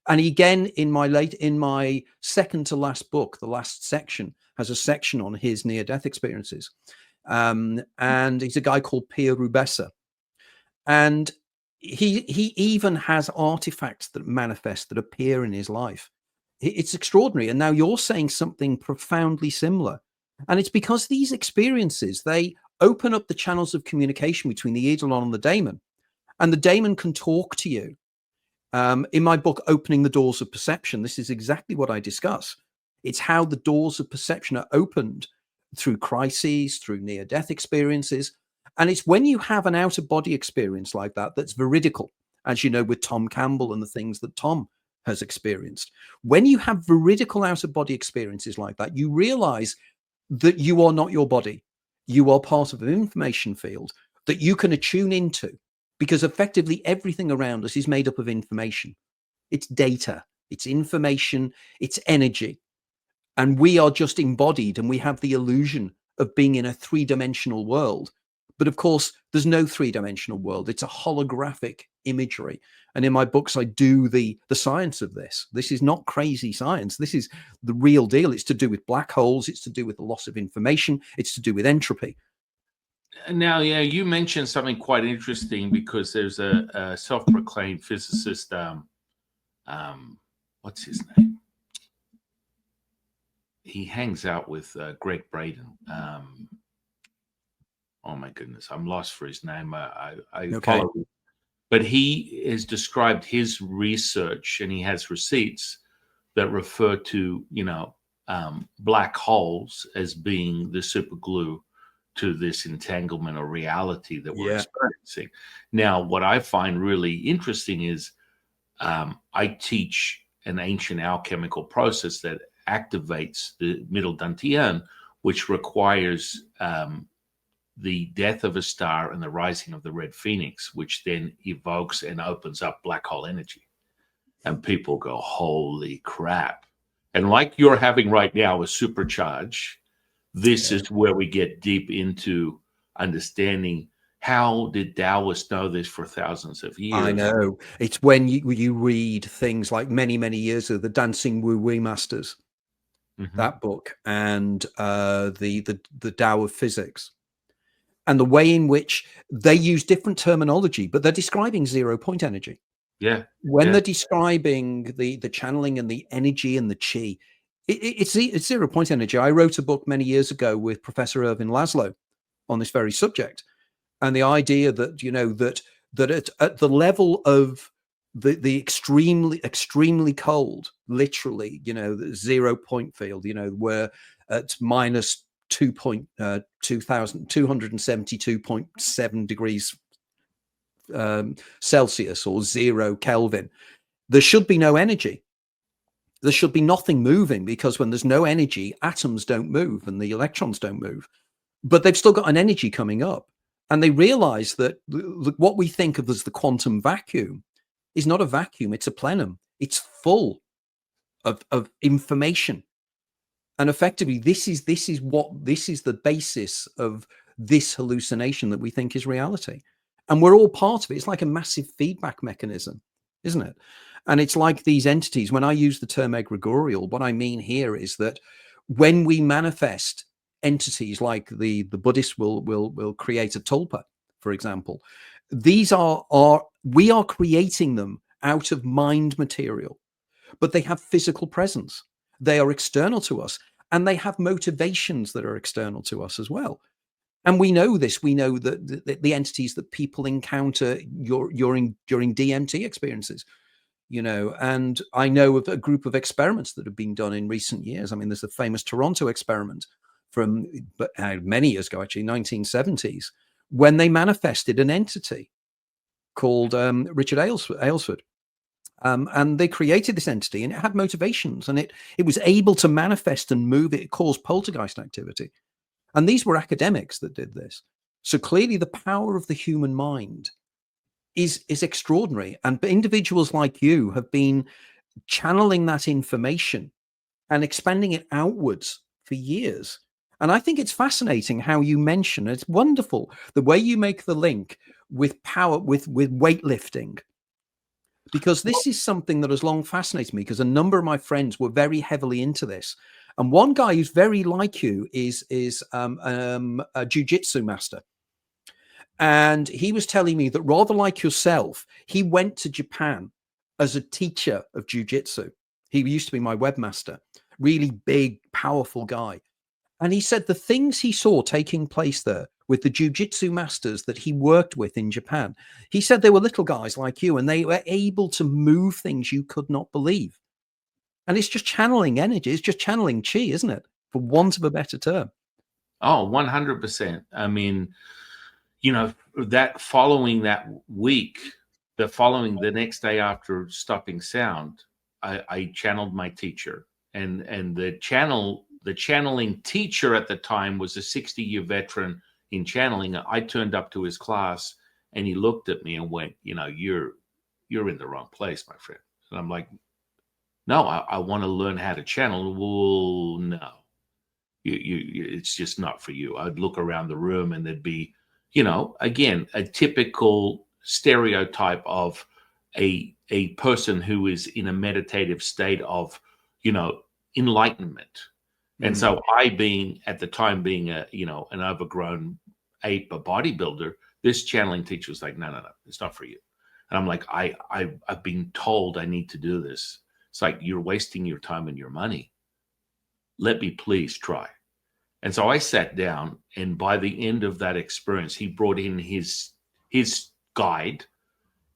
And again, in my second to last book, the last section has a section on his near-death experiences. And he's a guy called Pierre Rubessa. And he even has artifacts that manifest, that appear in his life. It's extraordinary. And now you're saying something profoundly similar. And it's because these experiences, they open up the channels of communication between the Eidolon and the Daemon. And the Daemon can talk to you. In my book, Opening the Doors of Perception, this is exactly what I discuss. It's how the doors of perception are opened through crises, through near-death experiences. And it's when you have an out-of-body experience like that, that's veridical, as you know, with Tom Campbell and the things that Tom has experienced. When you have veridical out-of-body experiences like that, you realize that you are not your body. You are part of an information field that you can attune into, because effectively everything around us is made up of information. It's data, it's information, it's energy. And we are just embodied, and we have the illusion of being in a 3-dimensional world. But of course, there's no 3-dimensional world. It's a holographic imagery. And in my books, I do the science of this. This is not crazy science. This is the real deal. It's to do with black holes. It's to do with the loss of information. It's to do with entropy. Now, yeah, you mentioned something quite interesting, because there's a self-proclaimed physicist. What's his name? He hangs out with Greg Braden. Oh my goodness, I'm lost for his name. I Okay. follow him. But he has described his research, and he has receipts that refer to, black holes as being the super glue to this entanglement or reality that we're experiencing. Now, what I find really interesting is I teach an ancient alchemical process that activates the middle dantian, which requires the death of a star and the rising of the red phoenix, which then evokes and opens up black hole energy. And people go, holy crap. And like you're having right now, a supercharge This is where we get deep into understanding how did Taoists know this for thousands of years. I know. It's when you read things like many years of the Dancing Wu Wei Masters, that book, and the Tao of Physics, and the way in which they use different terminology, but they're describing 0 point energy. Yeah. When they're describing the channeling and the energy and the chi, it's 0 point energy. I wrote a book many years ago with Professor Irvin Laszlo on this very subject, and the idea that, you know, that at the level of the extremely cold, literally, you know, the 0 point field, you know, where at minus 2,272.7 degrees Celsius, or 0 Kelvin, there should be no energy. There should be nothing moving, because when there's no energy, atoms don't move and the electrons don't move. But they've still got an energy coming up. And they realize that what we think of as the quantum vacuum is not a vacuum, it's a plenum. It's full of information. And effectively, this is the basis of this hallucination that we think is reality. And we're all part of it. It's like a massive feedback mechanism, isn't it? And it's like these entities. When I use the term egregorial, what I mean here is that when we manifest entities like the Buddhists will create a tulpa, for example, these we are creating them out of mind material, but they have physical presence. They are external to us, and they have motivations that are external to us as well. And we know this. We know that the entities that people encounter during DMT experiences, you know, and I know of a group of experiments that have been done in recent years. I mean, there's the famous Toronto experiment from many years ago, actually, 1970s, when they manifested an entity called Richard Aylesford. And they created this entity, and it had motivations, and it was able to manifest and move. It caused poltergeist activity. And these were academics that did this. So clearly the power of the human mind is extraordinary. And individuals like you have been channeling that information and expanding it outwards for years. And I think it's fascinating how you mention, it's wonderful, the way you make the link with power, with weightlifting. Because this is something that has long fascinated me, because a number of my friends were very heavily into this. And one guy who's very like you is a jiu-jitsu master. And he was telling me that, rather like yourself, he went to Japan as a teacher of jiu-jitsu. He used to be my webmaster, really big, powerful guy. And he said the things he saw taking place there with the jiu-jitsu masters that he worked with in Japan, he said they were little guys like you, and they were able to move things you could not believe. And it's just channeling energy. It's just channeling chi, isn't it? For want of a better term. Oh, 100%. I mean, you know, that following that week, the next day after stopping sound, I channeled my teacher, and the channeling teacher at the time was a 60-year veteran in channeling. I turned up to his class, and he looked at me and went, you know, you're in the wrong place, my friend. And I'm like, no, I want to learn how to channel. Well, no, it's just not for you. I'd look around the room, and there'd be, you know, again, a typical stereotype of a person who is in a meditative state of, you know, enlightenment. And so I, being at the time being a, you know, an overgrown ape, a bodybuilder, this channeling teacher was like, no, it's not for you. And I'm like, I've been told I need to do this. It's like, you're wasting your time and your money. Let me please try. And so I sat down, and by the end of that experience, he brought in his guide,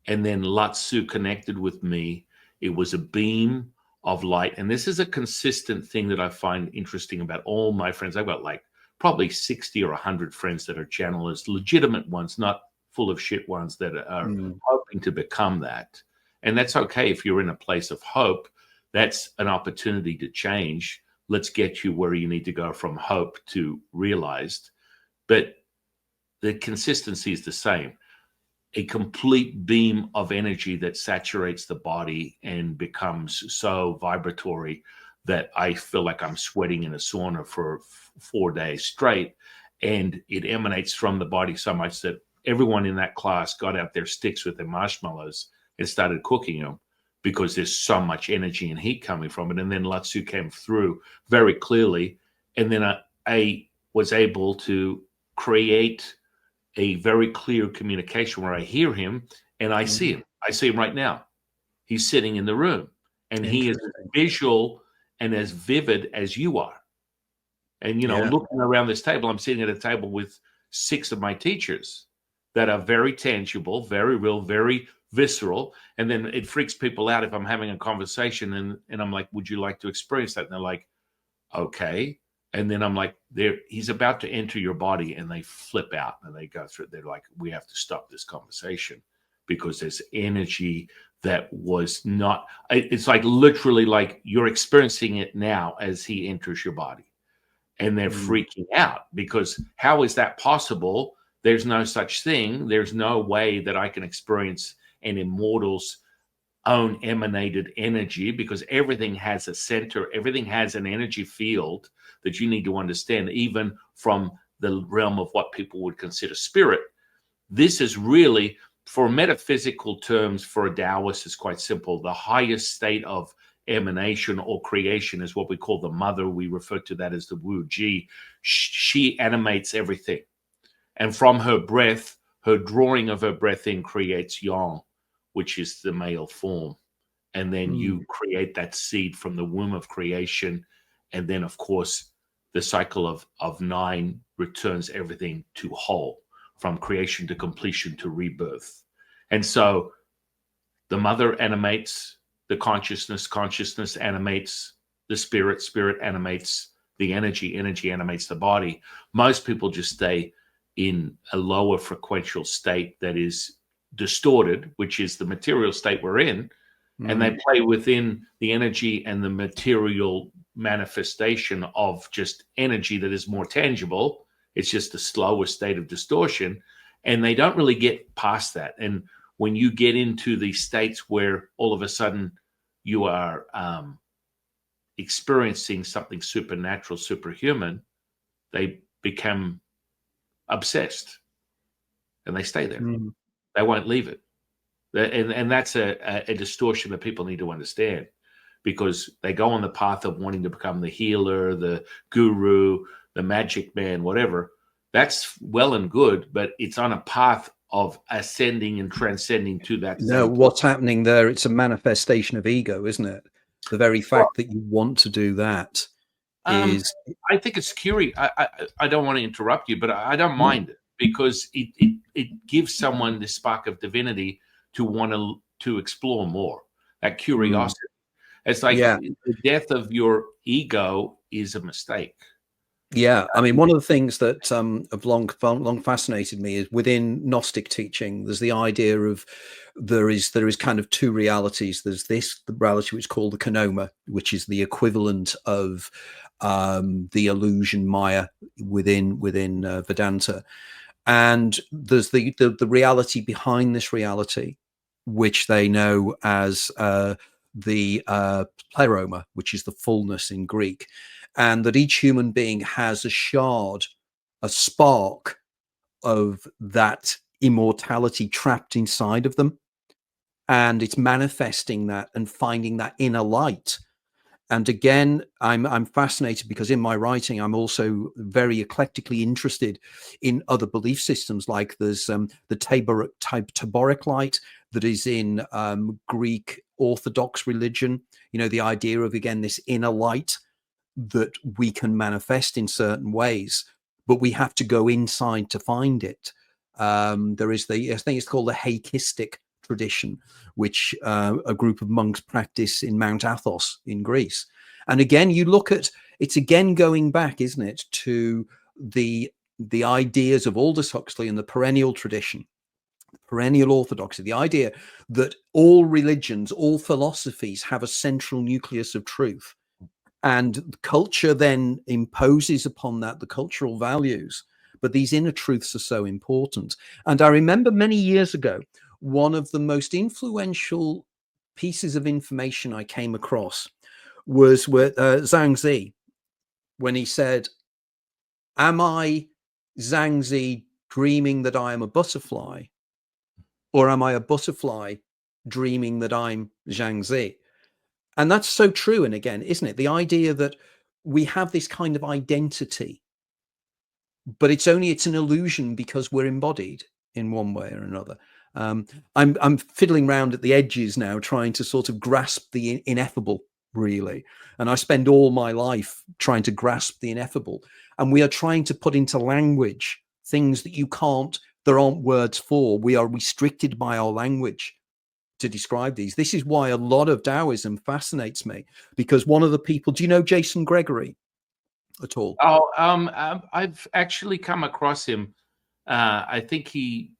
and then Latsu connected with me. It was a beam of light. And this is a consistent thing that I find interesting about all my friends. I've got like probably 60 or 100 friends that are channelers, legitimate ones, not full of shit ones that are hoping to become that. And that's okay if you're in a place of hope. That's an opportunity to change. Let's get you where you need to go from hope to realized. But the consistency is the same. A complete beam of energy that saturates the body and becomes so vibratory that I feel like I'm sweating in a sauna for 4 days straight, and it emanates from the body so much that everyone in that class got out their sticks with their marshmallows and started cooking them, because there's so much energy and heat coming from it. And then Latsu came through very clearly, and then I was able to create a very clear communication where I hear him and I see him. I see him right now. He's sitting in the room, and he is as visual and as vivid as you are. And, you know, looking around this table, I'm sitting at a table with 6 of my teachers that are very tangible, very real, very visceral. And then it freaks people out if I'm having a conversation and I'm like, would you like to experience that? And they're like, okay. And then I'm like, he's about to enter your body, and they flip out and they go through it. They're like, we have to stop this conversation because there's energy that was not, it's like literally like you're experiencing it now as he enters your body. And they're freaking out because how is that possible? There's no such thing. There's no way that I can experience an immortal's own emanated energy, because everything has a center, everything has an energy field that you need to understand, even from the realm of what people would consider spirit. This is really, for metaphysical terms, for a Taoist, is quite simple. The highest state of emanation or creation is what we call the mother. We refer to that as the Wu Ji. She animates everything. And from her breath, her drawing of her breath in creates yang, which is the male form. And then you create that seed from the womb of creation. And then, of course, the cycle of 9 returns everything to whole, from creation to completion to rebirth. And so the mother animates the consciousness, consciousness animates the spirit, spirit animates the energy, energy animates the body. Most people just stay in a lower frequential state that is distorted, which is the material state we're in, and they play within the energy and the material manifestation of just energy that is more tangible. It's just a slower state of distortion, and they don't really get past that. And when you get into these states where all of a sudden you are experiencing something supernatural, superhuman, they become obsessed and they stay there. They won't leave it. And that's a distortion that people need to understand, because they go on the path of wanting to become the healer, the guru, the magic man, whatever. That's well and good, but it's on a path of ascending and transcending to that. No, what's happening there, it's a manifestation of ego, isn't it? The very fact that you want to do that is... I think it's curious. I don't want to interrupt you, but I don't mind it, because it gives someone the spark of divinity to want to explore more, that curiosity. It's like the death of your ego is a mistake. Yeah, I mean, one of the things that have long fascinated me is within Gnostic teaching, there's the idea of there is kind of 2 realities. There's the reality which is called the Kanoma, which is the equivalent of the illusion Maya within Vedanta, and there's the reality behind this reality, which they know as the pleroma, which is the fullness in Greek. And that each human being has a shard, a spark of that immortality trapped inside of them. And it's manifesting that and finding that inner light. And again, I'm fascinated because in my writing, I'm also very eclectically interested in other belief systems. Like there's the Taboric light that is in Greek Orthodox religion. You know, the idea of, again, this inner light that we can manifest in certain ways, but we have to go inside to find it. There is I think it's called the Haikistic tradition, which a group of monks practice in Mount Athos in Greece. And again, you look at, it's again going back, isn't it, to the ideas of Aldous Huxley and the perennial tradition, perennial orthodoxy, the idea that all religions, all philosophies have a central nucleus of truth. And culture then imposes upon that the cultural values. But these inner truths are so important. And I remember many years ago, one of the most influential pieces of information I came across was with Zhangzi, when he said, am I Zhangzi dreaming that I am a butterfly, or am I a butterfly dreaming that I'm Zhangzi? And that's so true. And again, isn't it? The idea that we have this kind of identity, but it's an illusion because we're embodied in one way or another. I'm fiddling around at the edges now, trying to sort of grasp the ineffable, really. And I spend all my life trying to grasp the ineffable. And we are trying to put into language things that you can't, there aren't words for. We are restricted by our language to describe these. This is why a lot of Taoism fascinates me, because one of the people, do you know Jason Gregory at all? Oh, I've actually come across him. I think he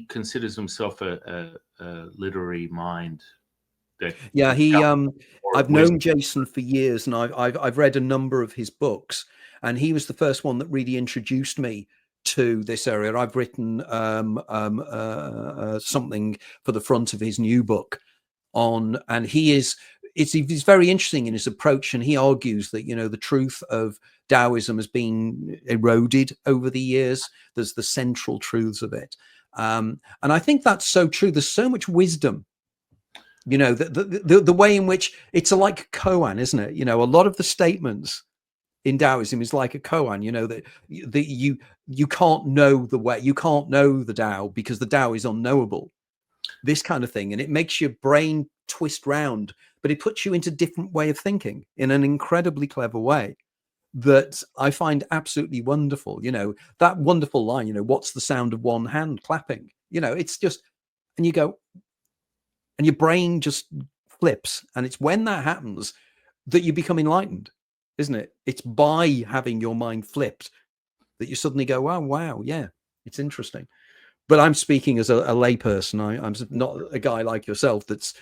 considers himself a literary mind. Yeah, I've known Jason for years, and I've read a number of his books, and he was the first one that really introduced me to this area. I've written something for the front of his new book on, and he's very interesting in his approach, and he argues that, you know, the truth of Taoism has been eroded over the years. There's the central truths of it, and I think that's so true. There's so much wisdom, you know, the way in which it's like a koan, isn't it? You know, a lot of the statements in Taoism is like a koan, you know, that you can't know the way, you can't know the Tao because the Tao is unknowable, this kind of thing. And it makes your brain twist round, but it puts you into a different way of thinking in an incredibly clever way that I find absolutely wonderful. You know, that wonderful line, you know, what's the sound of one hand clapping? You know, it's just, and you go, and your brain just flips. And it's when that happens that you become enlightened, isn't it? It's by having your mind flipped that you suddenly go, oh, wow, yeah, it's interesting. But I'm speaking as a layperson. I'm not a guy like yourself that's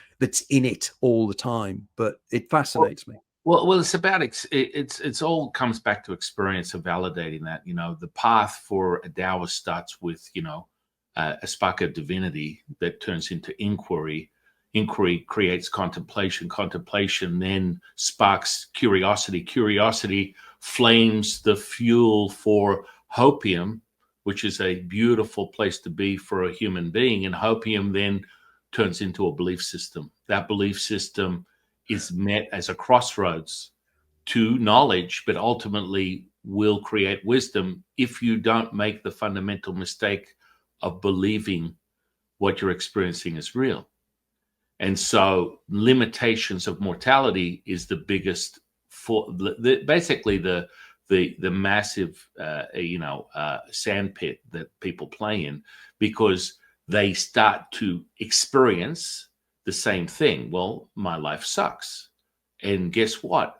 in it all the time, but it fascinates me. Well, it's about it's all comes back to experience of validating that, you know, the path for a Taoist starts with, you know, a spark of divinity that turns into inquiry. Inquiry creates contemplation. Contemplation then sparks curiosity. Curiosity flames the fuel for hopium, which is a beautiful place to be for a human being. And hopium then turns into a belief system. That belief system is met as a crossroads to knowledge, but ultimately will create wisdom if you don't make the fundamental mistake of believing what you're experiencing is real. And so limitations of mortality is the biggest, basically the massive, sandpit that people play in, because they start to experience the same thing. Well, my life sucks. And guess what?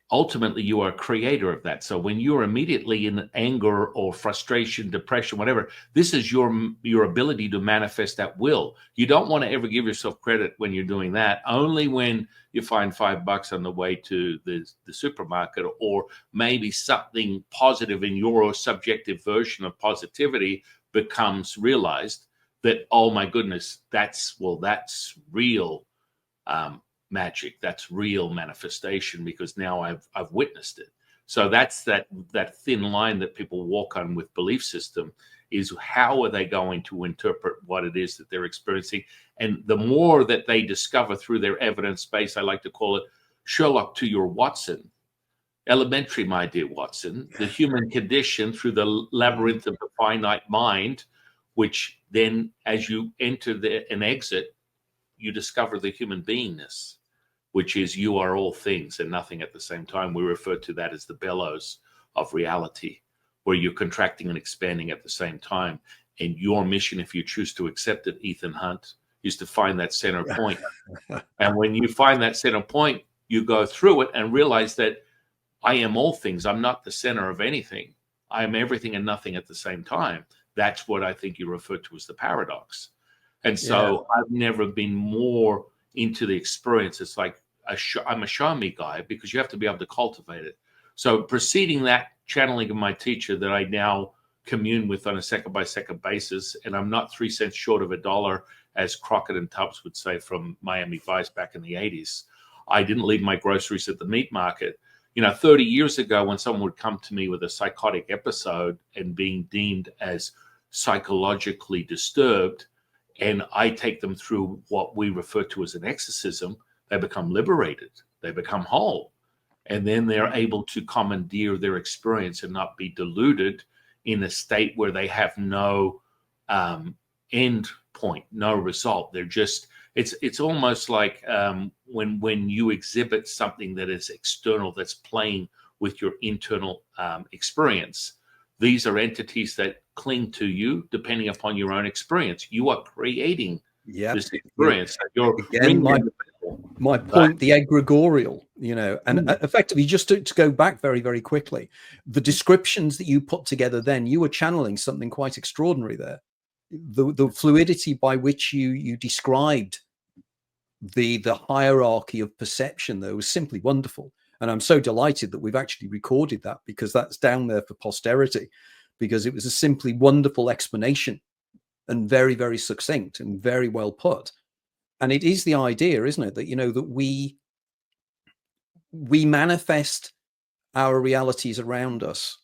Ultimately, you are a creator of that. So when you're immediately in anger or frustration, depression, whatever, this is your ability to manifest that will. You don't want to ever give yourself credit when you're doing that. Only when you find $5 on the way to the supermarket, or maybe something positive in your subjective version of positivity becomes realized that, oh my goodness, that's real. Magic, that's real manifestation, because now I've witnessed it. So that's that thin line that people walk on with belief system, is how are they going to interpret what it is that they're experiencing. And the more that they discover through their evidence base, I like to call it Sherlock to your Watson. Elementary, my dear Watson, the human condition through the labyrinth of the finite mind, which then as you enter and exit, you discover the human beingness, which is you are all things and nothing at the same time. We refer to that as the bellows of reality, where you're contracting and expanding at the same time. And your mission, if you choose to accept it, Ethan Hunt, is to find that center point. And when you find that center point, you go through it and realize that I am all things. I'm not the center of anything. I am everything and nothing at the same time. That's what I think you refer to as the paradox. And so I've never been more into the experience. It's like I'm a show me guy, because you have to be able to cultivate it. So preceding that channeling of my teacher that I now commune with on a second by second basis, and I'm not 3 cents short of $1, as Crockett and Tubbs would say from Miami Vice back in the 80s. I didn't leave my groceries at the meat market. 30 years ago, when someone would come to me with a psychotic episode and being deemed as psychologically disturbed, and I take them through what we refer to as an exorcism, they become liberated, they become whole, and then they're able to commandeer their experience and not be deluded in a state where they have no end point, no result. They're just, it's almost like when you exhibit something that is external, that's playing with your internal experience. These are entities that cling to you depending upon your own experience. You are creating this experience. You're again, my point, the egregorial, and effectively, just to go back very, very quickly, the descriptions that you put together then, you were channeling something quite extraordinary there. The fluidity by which you described the hierarchy of perception, though, was simply wonderful. And I'm so delighted that we've actually recorded that, because that's down there for posterity, because it was a simply wonderful explanation and very, very succinct and very well put. And it is the idea, isn't it, that, that we manifest our realities around us,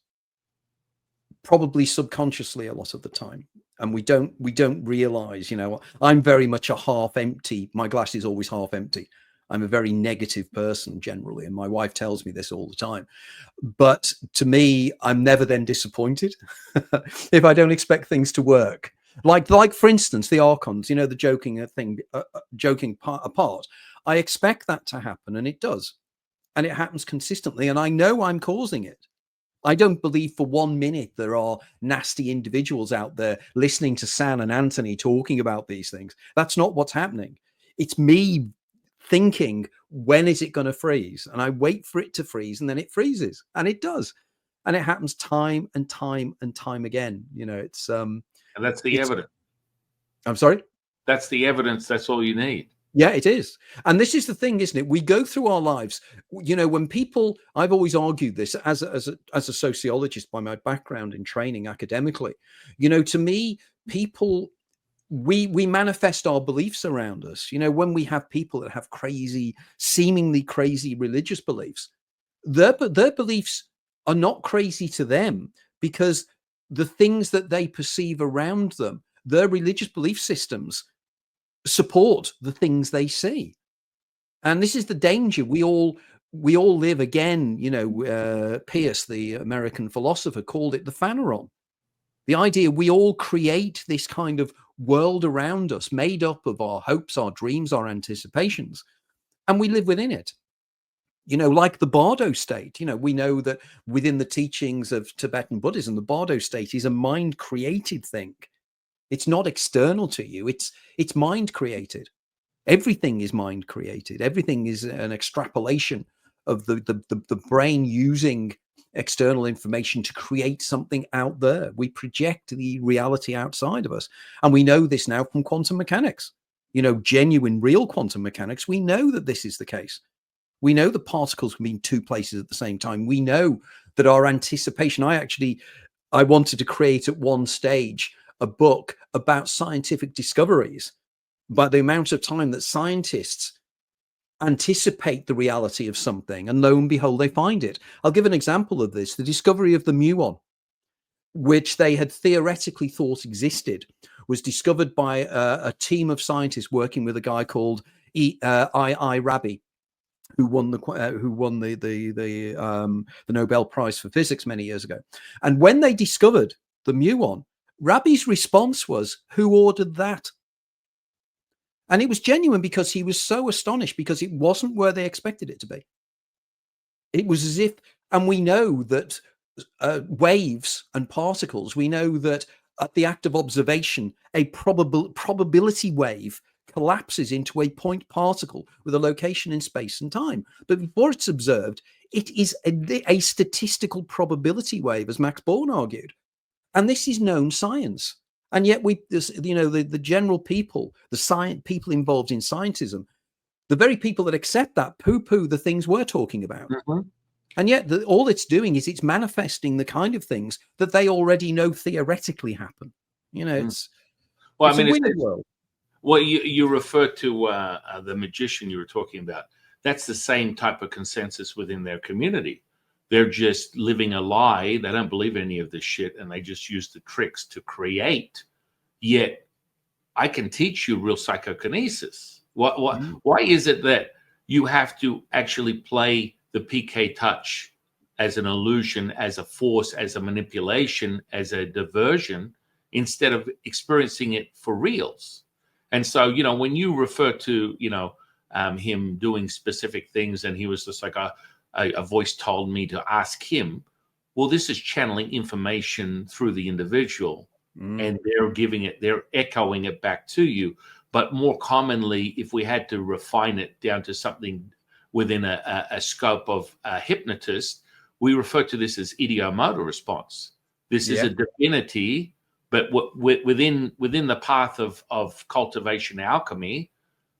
probably subconsciously a lot of the time. And we don't realize, I'm very much a half empty. My glass is always half empty. I'm a very negative person generally, and my wife tells me this all the time. But to me, I'm never then disappointed if I don't expect things to work. Like for instance, the Archons, the joking thing, joking part apart. I expect that to happen, and it does, and it happens consistently, and I know I'm causing it. I don't believe for 1 minute there are nasty individuals out there listening to San and Anthony talking about these things. That's not what's happening. It's me thinking, when is it going to freeze? And I wait for it to freeze, and then it freezes, and it does. And it happens time and time and time again. It's and that's the evidence. I'm sorry? That's the evidence. That's all you need. Yeah, it is. And this is the thing, isn't it? We go through our lives, when people, I've always argued this as a sociologist by my background in training academically, to me, people, we manifest our beliefs around us. When we have people that have seemingly crazy religious beliefs, their beliefs are not crazy to them, because the things that they perceive around them, their religious belief systems, support the things they see. And this is the danger. We all live, again, Peirce, the American philosopher, called it the phaneron. The idea we all create this kind of world around us made up of our hopes, our dreams, our anticipations, and we live within it. Like the Bardo state, we know that within the teachings of Tibetan Buddhism, the Bardo state is a mind created thing. It's not external to you. It's mind created. Everything is mind created. Everything is an extrapolation of the brain using external information to create something out there. We project the reality outside of us. And we know this now from quantum mechanics. Genuine, real quantum mechanics, we know that this is the case. We know that particles can be in two places at the same time. We know that our anticipation, I wanted to create at one stage a book about scientific discoveries, but the amount of time that scientists anticipate the reality of something, and lo and behold, they find it. I'll give an example of this. The discovery of the muon, which they had theoretically thought existed, was discovered by a team of scientists working with a guy called I. Rabi, who won the Nobel Prize for Physics many years ago. And when they discovered the muon, Rabi's response was, "Who ordered that?" And it was genuine, because he was so astonished, because it wasn't where they expected it to be. It was as if, and we know that waves and particles, we know that at the act of observation, a probability wave collapses into a point particle with a location in space and time. But before it's observed, it is a statistical probability wave, as Max Born argued. And this is known science. And yet the general people, the people involved in scientism, the very people that accept that, poo-poo the things we're talking about. Mm-hmm. And yet all it's doing is it's manifesting the kind of things that they already know theoretically happen. It's a weird world. Well, you refer to the magician you were talking about. that's the same type of consensus within their community. They're just living a lie. They don't believe any of this shit, and they just use the tricks to create. Yet I can teach you real psychokinesis. Why is it that you have to actually play the Peake touch as an illusion, as a force, as a manipulation, as a diversion, instead of experiencing it for reals? And so, when you refer to, him doing specific things, and he was just like a voice told me to ask him, well, this is channeling information through the individual, and they're echoing it back to you. But more commonly, if we had to refine it down to something within a scope of a hypnotist, we refer to this as idiomotor response. This is a divinity, but within the path of cultivation alchemy,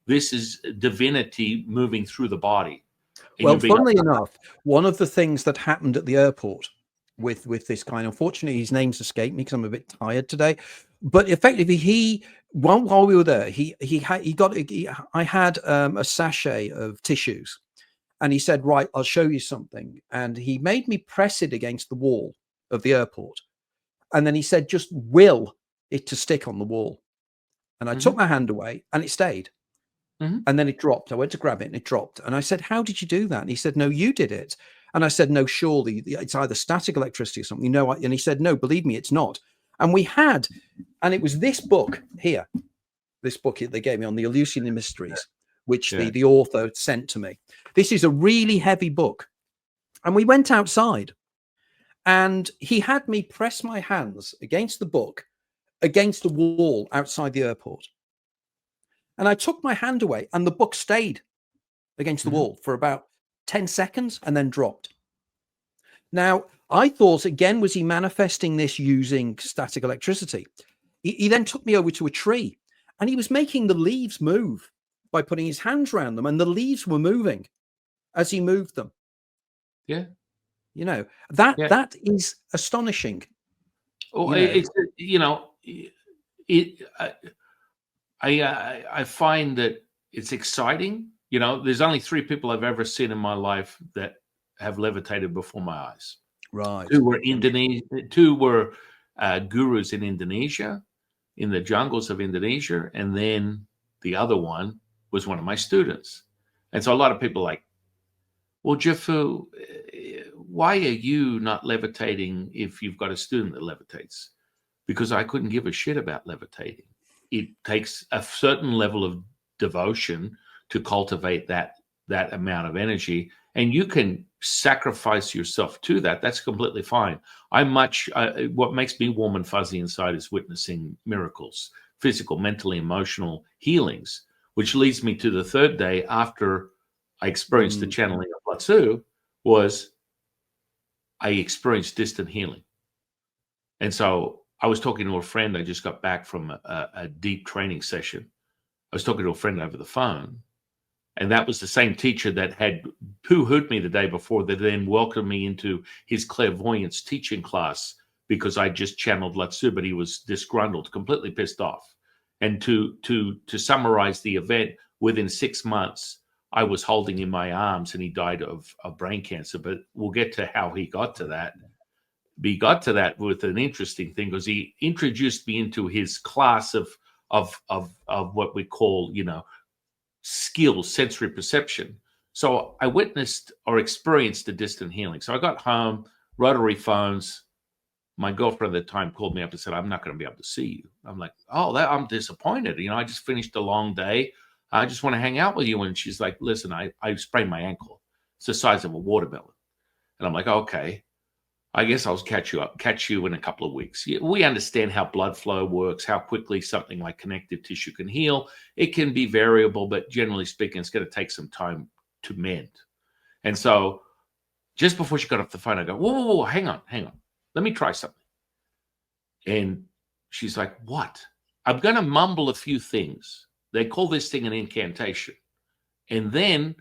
this is divinity moving through the body. Well, funnily enough, one of the things that happened at the airport with this guy, unfortunately, his name's escaped me because I'm a bit tired today. But effectively, while we were there, I had a sachet of tissues, and he said, "Right, I'll show you something." And he made me press it against the wall of the airport, and then he said, "Just will it to stick on the wall." And I took my hand away, and it stayed. And then it dropped. I went to grab it and it dropped. And I said, "How did you do that?" And he said, "No, you did it." And I said, "No, surely it's either static electricity or something." And he said, "No, believe me, it's not." And it was this book here, this book they gave me on the Eleusinian Mysteries, which the author sent to me. This is a really heavy book. And we went outside, and he had me press my hands against the book, against the wall outside the airport. And I took my hand away, and the book stayed against the wall for about 10 seconds and then dropped. Now, I thought, again, was he manifesting this using static electricity? He then took me over to a tree, and he was making the leaves move by putting his hands around them, and the leaves were moving as he moved them. Yeah. That is astonishing. Oh, I find that it's exciting. There's only 3 people I've ever seen in my life that have levitated before my eyes. Right. 2 were Two were gurus in Indonesia, in the jungles of Indonesia, and then the other one was one of my students. And so a lot of people are like, "Well, Jafu, why are you not levitating if you've got a student that levitates?" Because I couldn't give a shit about levitating. It takes a certain level of devotion to cultivate that amount of energy, and you can sacrifice yourself to that. That's completely fine. What makes me warm and fuzzy inside is witnessing miracles, physical, mentally, emotional healings, which leads me to the 3rd day after I experienced the channeling of Latsu, was I experienced distant healing. And so I was talking to a friend. I just got back from a deep training session. I was talking to a friend over the phone, and that was the same teacher that had poo-hooed me the day before, that then welcomed me into his clairvoyance teaching class because I just channeled Latsu, but he was disgruntled, completely pissed off. And to summarize the event, within 6 months, I was holding in my arms, and he died of brain cancer. But we'll get to how he got to that. He got to that with an interesting thing, because he introduced me into his class of what we call, skills, sensory perception. So I witnessed or experienced a distant healing. So I got home, rotary phones. My girlfriend at the time called me up and said, "I'm not going to be able to see you." I'm like, "Oh, I'm disappointed. I just finished a long day. I just want to hang out with you." And she's like, "Listen, I sprained my ankle. It's the size of a watermelon." And I'm like, "Okay, I guess I'll catch you in a couple of weeks." We understand how blood flow works, how quickly something like connective tissue can heal. It can be variable, but generally speaking, it's going to take some time to mend. And so just before she got off the phone, I go, whoa, hang on. Let me try something. And she's like, "What?" I'm going to mumble a few things. They call this thing an incantation. And then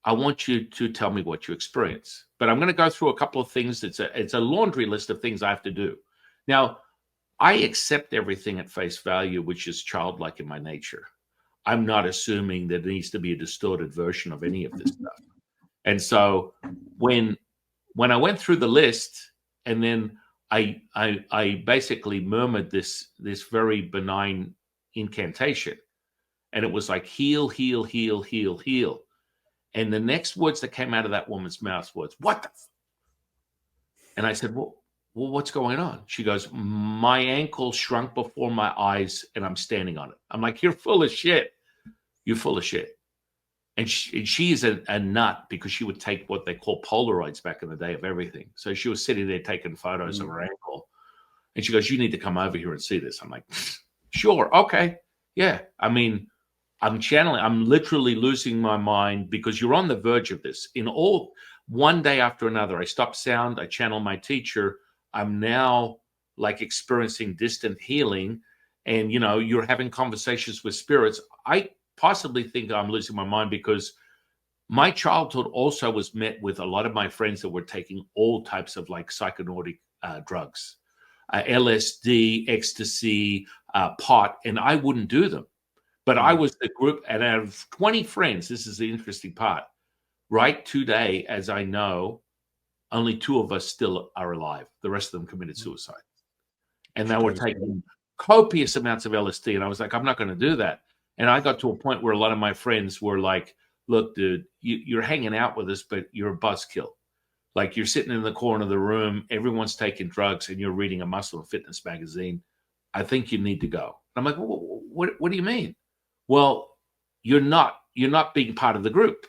I want you to tell me what you experience. But I'm going to go through a couple of things. It's a laundry list of things I have to do. Now, I accept everything at face value, which is childlike in my nature. I'm not assuming that there needs to be a distorted version of any of this stuff. And so when I went through the list, and then I basically murmured this very benign incantation, and it was like heal, heal, heal, heal, heal. And the next words that came out of that woman's mouth was, "What the?" And I said, well, what's going on? She goes, "My ankle shrunk before my eyes and I'm standing on it." I'm like, "You're full of shit. You're full of shit." And she is a nut, because she would take what they call Polaroids back in the day of everything. So she was sitting there taking photos of her ankle. And she goes, "You need to come over here and see this." I'm like, "Sure. Okay. Yeah." I mean, I'm literally losing my mind, because you're on the verge of this. One day after another, I stop sound, I channel my teacher. I'm now like experiencing distant healing, and you're having conversations with spirits. I possibly think I'm losing my mind, because my childhood also was met with a lot of my friends that were taking all types of like psychonautic drugs, LSD, ecstasy, pot, and I wouldn't do them. But I was the group, and out of 20 friends, this is the interesting part, right today, as I know, only 2 of us still are alive. The rest of them committed suicide. And they were taking copious amounts of LSD. And I was like, I'm not going to do that. And I got to a point where a lot of my friends were like, "Look, dude, you're hanging out with us, but you're a buzzkill. Like, you're sitting in the corner of the room, everyone's taking drugs, and you're reading a muscle and fitness magazine. I think you need to go." I'm like, well, what do you mean? "Well, you're not being part of the group."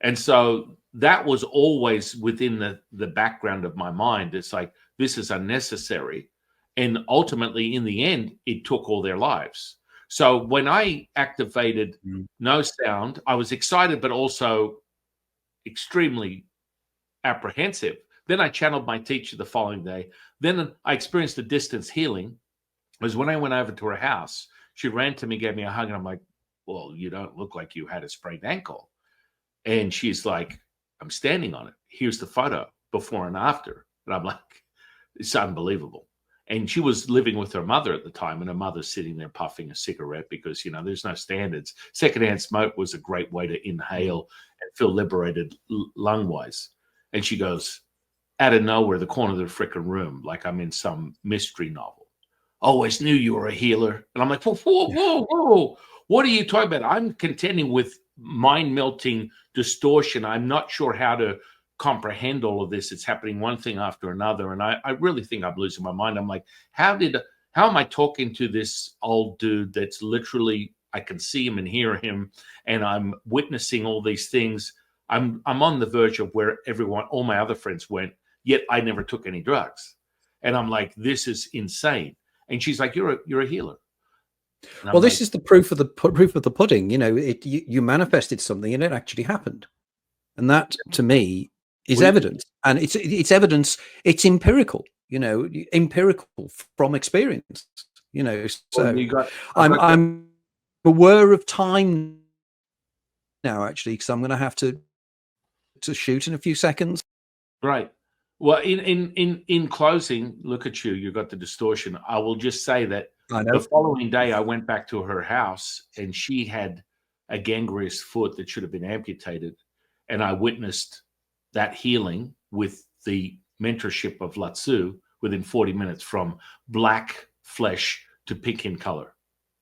And so that was always within the background of my mind. It's like, this is unnecessary. And ultimately, in the end, it took all their lives. So when I activated no sound, I was excited, but also extremely apprehensive. Then I channeled my teacher the following day. Then I experienced the distance healing. It was when I went over to her house. She ran to me, gave me a hug, and I'm like, "Well, you don't look like you had a sprained ankle." And she's like, "I'm standing on it. Here's the photo, before and after." And I'm like, it's unbelievable. And she was living with her mother at the time, and her mother's sitting there puffing a cigarette, because, there's no standards. Secondhand smoke was a great way to inhale and feel liberated lung-wise. And she goes, out of nowhere, the corner of the freaking room, like I'm in some mystery novel, "Always knew you were a healer." And I'm like, whoa, whoa, whoa, whoa. What are you talking about? I'm contending with mind-melting distortion. I'm not sure how to comprehend all of this. It's happening one thing after another. And I really think I'm losing my mind. I'm like, how am I talking to this old dude that's literally, I can see him and hear him, and I'm witnessing all these things. I'm on the verge of where all my other friends went, yet I never took any drugs. And I'm like, this is insane. And she's like, "You're a healer." Well, this is the proof of the pudding. You manifested something and it actually happened, and that to me is evidence. And it's evidence. It's empirical. Empirical from experience. So I'm aware of time now, actually, because I'm going to have to shoot in a few seconds. Right. Well, in closing, look at you. You got the distortion. I will just say that the following day, I went back to her house, and she had a gangrenous foot that should have been amputated. And I witnessed that healing with the mentorship of Latsu within 40 minutes, from black flesh to pink in color.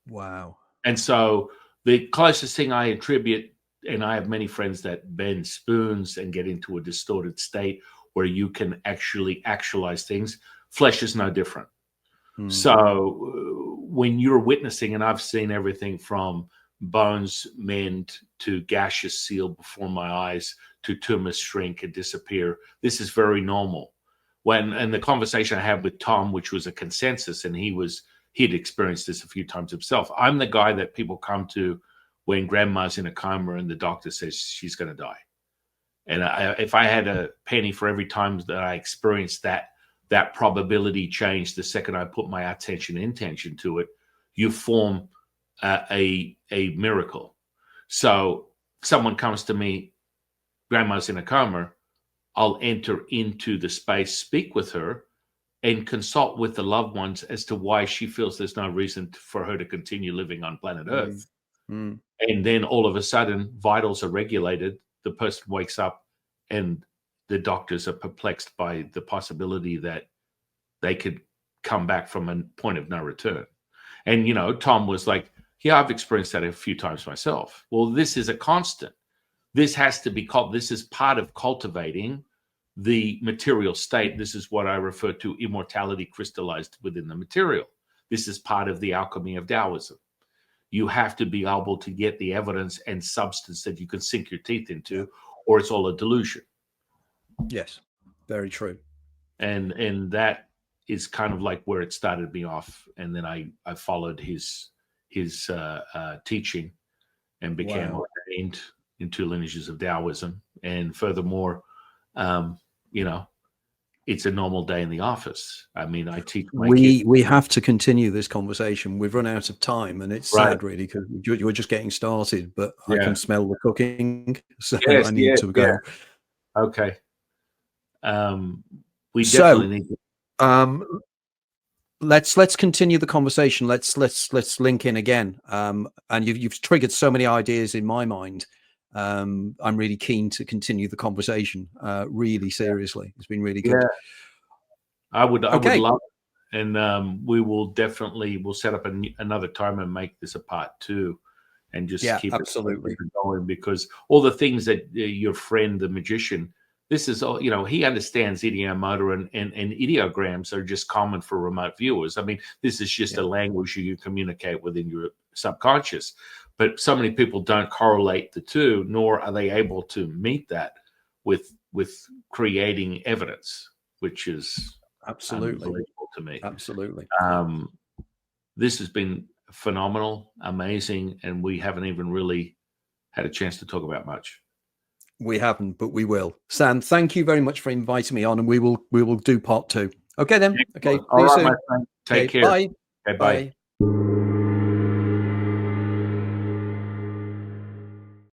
Wow. And so the closest thing I attribute, and I have many friends that bend spoons and get into a distorted state where you can actually actualize things. Flesh is no different. So when you're witnessing, and I've seen everything from bones mend to gashes sealed before my eyes to tumors shrink and disappear, this is very normal. And the conversation I had with Tom, which was a consensus, and he'd experienced this a few times himself. I'm the guy that people come to when grandma's in a coma and the doctor says she's going to die. And if I had a penny for every time that I experienced that probability change, the second I put my attention and intention to it, you form a miracle. So someone comes to me, grandma's in a coma, I'll enter into the space, speak with her, and consult with the loved ones as to why she feels there's no reason for her to continue living on planet Earth. Mm. And then all of a sudden, vitals are regulated. The person wakes up, and the doctors are perplexed by the possibility that they could come back from a point of no return. And, you know, Tom was like, yeah, I've experienced that a few times myself. Well, this is a constant. This has to be called, this is part of cultivating the material state. This is what I refer to immortality crystallized within the material. This is part of the alchemy of Taoism. You have to be able to get the evidence and substance that you can sink your teeth into, or it's all a delusion. Yes, very true. And that is kind of like where it started me off. And then I followed his teaching and became ordained in 2 lineages of Taoism. And furthermore, you know, it's a normal day in the office. I mean, I teach my kids. We have to continue this conversation. We've run out of time, and it's sad, really, because you're just getting started. But I can smell the cooking, so I need to go. Okay. We definitely need to. Let's continue the conversation. Let's link in again. And you've triggered so many ideas in my mind. I'm really keen to continue the conversation. Really seriously, it's been really good. I would love it. And we will definitely, we'll set up another time and make this a part 2, and just keep it going, because all the things that your friend, the magician, this is all, you know, he understands ideomotor and ideograms are just common for remote viewers. I mean, this is just a language you communicate within your subconscious. But so many people don't correlate the two, nor are they able to meet that with creating evidence, which is unbelievable to me. Absolutely. This has been phenomenal, amazing, and we haven't even really had a chance to talk about much. We haven't, but we will. Sam, thank you very much for inviting me on, and we will do part 2. Okay then. Okay. All right, my friend. Take care. Bye. Okay, bye.